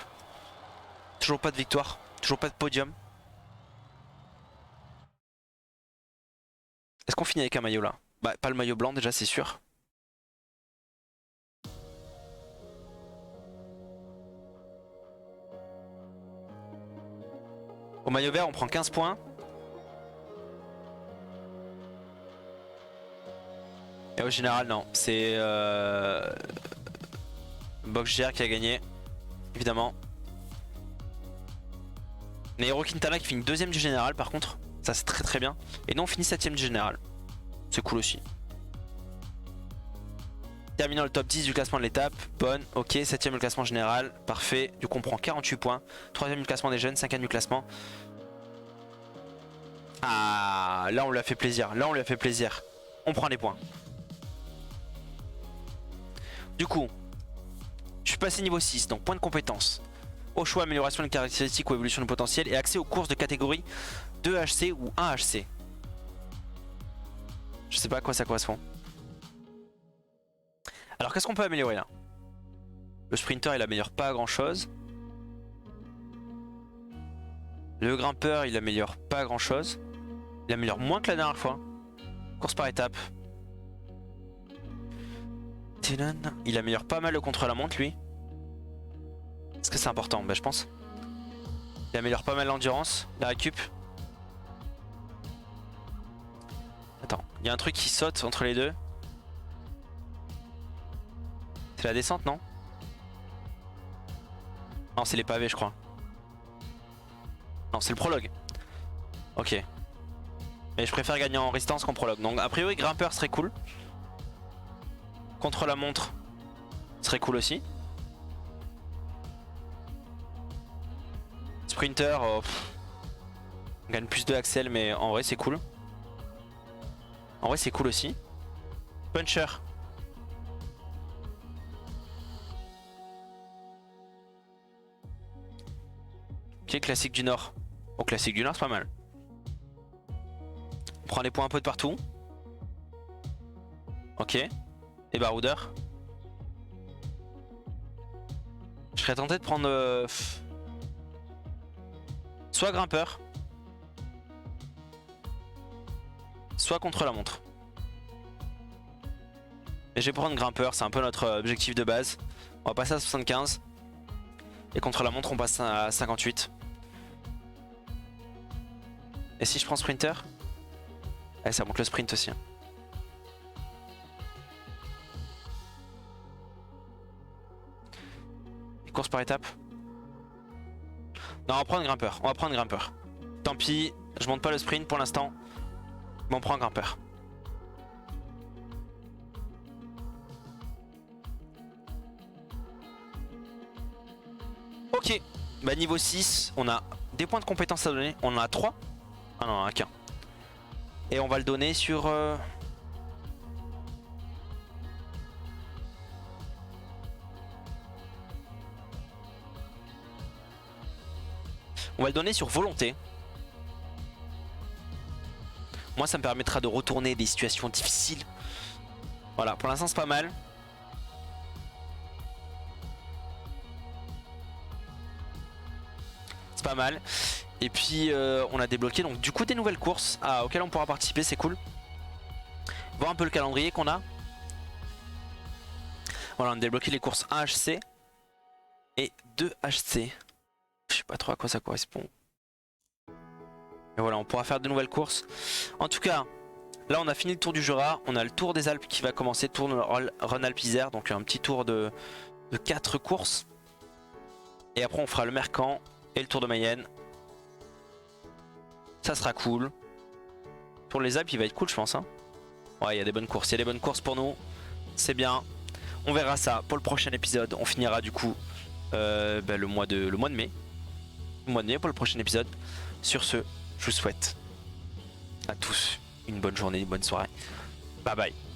Toujours pas de victoire, toujours pas de podium. Est-ce qu'on finit avec un maillot là? Bah pas le maillot blanc déjà c'est sûr. Au maillot vert on prend 15 points. Et au général non, c'est Boxger qui a gagné, évidemment. Nairo Quintana qui finit deuxième du général par contre, ça c'est très très bien. Et nous on finit septième du général, c'est cool aussi. Terminant le top 10 du classement de l'étape, bonne, ok, septième du classement général, parfait. Du coup on prend 48 points, troisième du classement des jeunes, cinquième du classement. Ah, là on lui a fait plaisir, là on lui a fait plaisir. On prend des points. Du coup, je suis passé niveau 6, donc point de compétence. Au choix, amélioration des caractéristiques ou évolution du potentiel et accès aux courses de catégorie 2 HC ou 1 HC. Je sais pas à quoi ça correspond. Alors qu'est-ce qu'on peut améliorer là? Le sprinter il améliore pas grand chose. Le grimpeur il améliore pas grand chose. Il améliore moins que la dernière fois. Course par étape. Il améliore pas mal le contre-la-montre lui. Est-ce que c'est important? Bah je pense. Il améliore pas mal l'endurance, la récup. Attends, il y a un truc qui saute entre les deux. C'est la descente non? Non c'est les pavés je crois. Non c'est le prologue. Ok. Mais je préfère gagner en résistance qu'en prologue. Donc a priori grimpeur serait cool. Contre la montre serait cool aussi. Sprinter, oh, on gagne plus de Axel mais en vrai c'est cool. En vrai c'est cool aussi. Puncher. Ok, classique du Nord. Au classique du Nord c'est pas mal. On prend des points un peu de partout. Ok. Et baroudeur. Je serais tenté de prendre soit grimpeur, soit contre la montre. Et je vais prendre grimpeur, c'est un peu notre objectif de base. On va passer à 75. Et contre la montre on passe à 58. Et si je prends sprinter? Eh, ça monte le sprint aussi. Course par étape. Non, on va prendre grimpeur. On va prendre grimpeur. Tant pis, je monte pas le sprint pour l'instant. Mais on prend grimpeur. Ok. Bah niveau 6, on a des points de compétence à donner. On en a 3. Ah non, on en a qu'un. Et on va le donner sur... On va le donner sur volonté. Moi ça me permettra de retourner des situations difficiles. Voilà, pour l'instant c'est pas mal. C'est pas mal. Et puis on a débloqué donc du coup des nouvelles courses auxquelles on pourra participer, c'est cool. Voir un peu le calendrier qu'on a. Voilà, on a débloqué les courses 1 HC et 2 HC. Je sais pas trop à quoi ça correspond. Et voilà, on pourra faire de nouvelles courses. En tout cas, là on a fini le tour du Jura. On a le tour des Alpes qui va commencer, tour de Rhône-Alpes Isère. Donc un petit tour de 4 courses. Et après on fera le Mercan et le tour de Mayenne. Ça sera cool. Pour les Alpes il va être cool je pense, hein. Ouais, il y a des bonnes courses. Il y a des bonnes courses pour nous. C'est bien. On verra ça pour le prochain épisode. On finira du coup le mois de mai. Le mois de mai pour le prochain épisode. Sur ce, je vous souhaite à tous une bonne journée, une bonne soirée. Bye bye.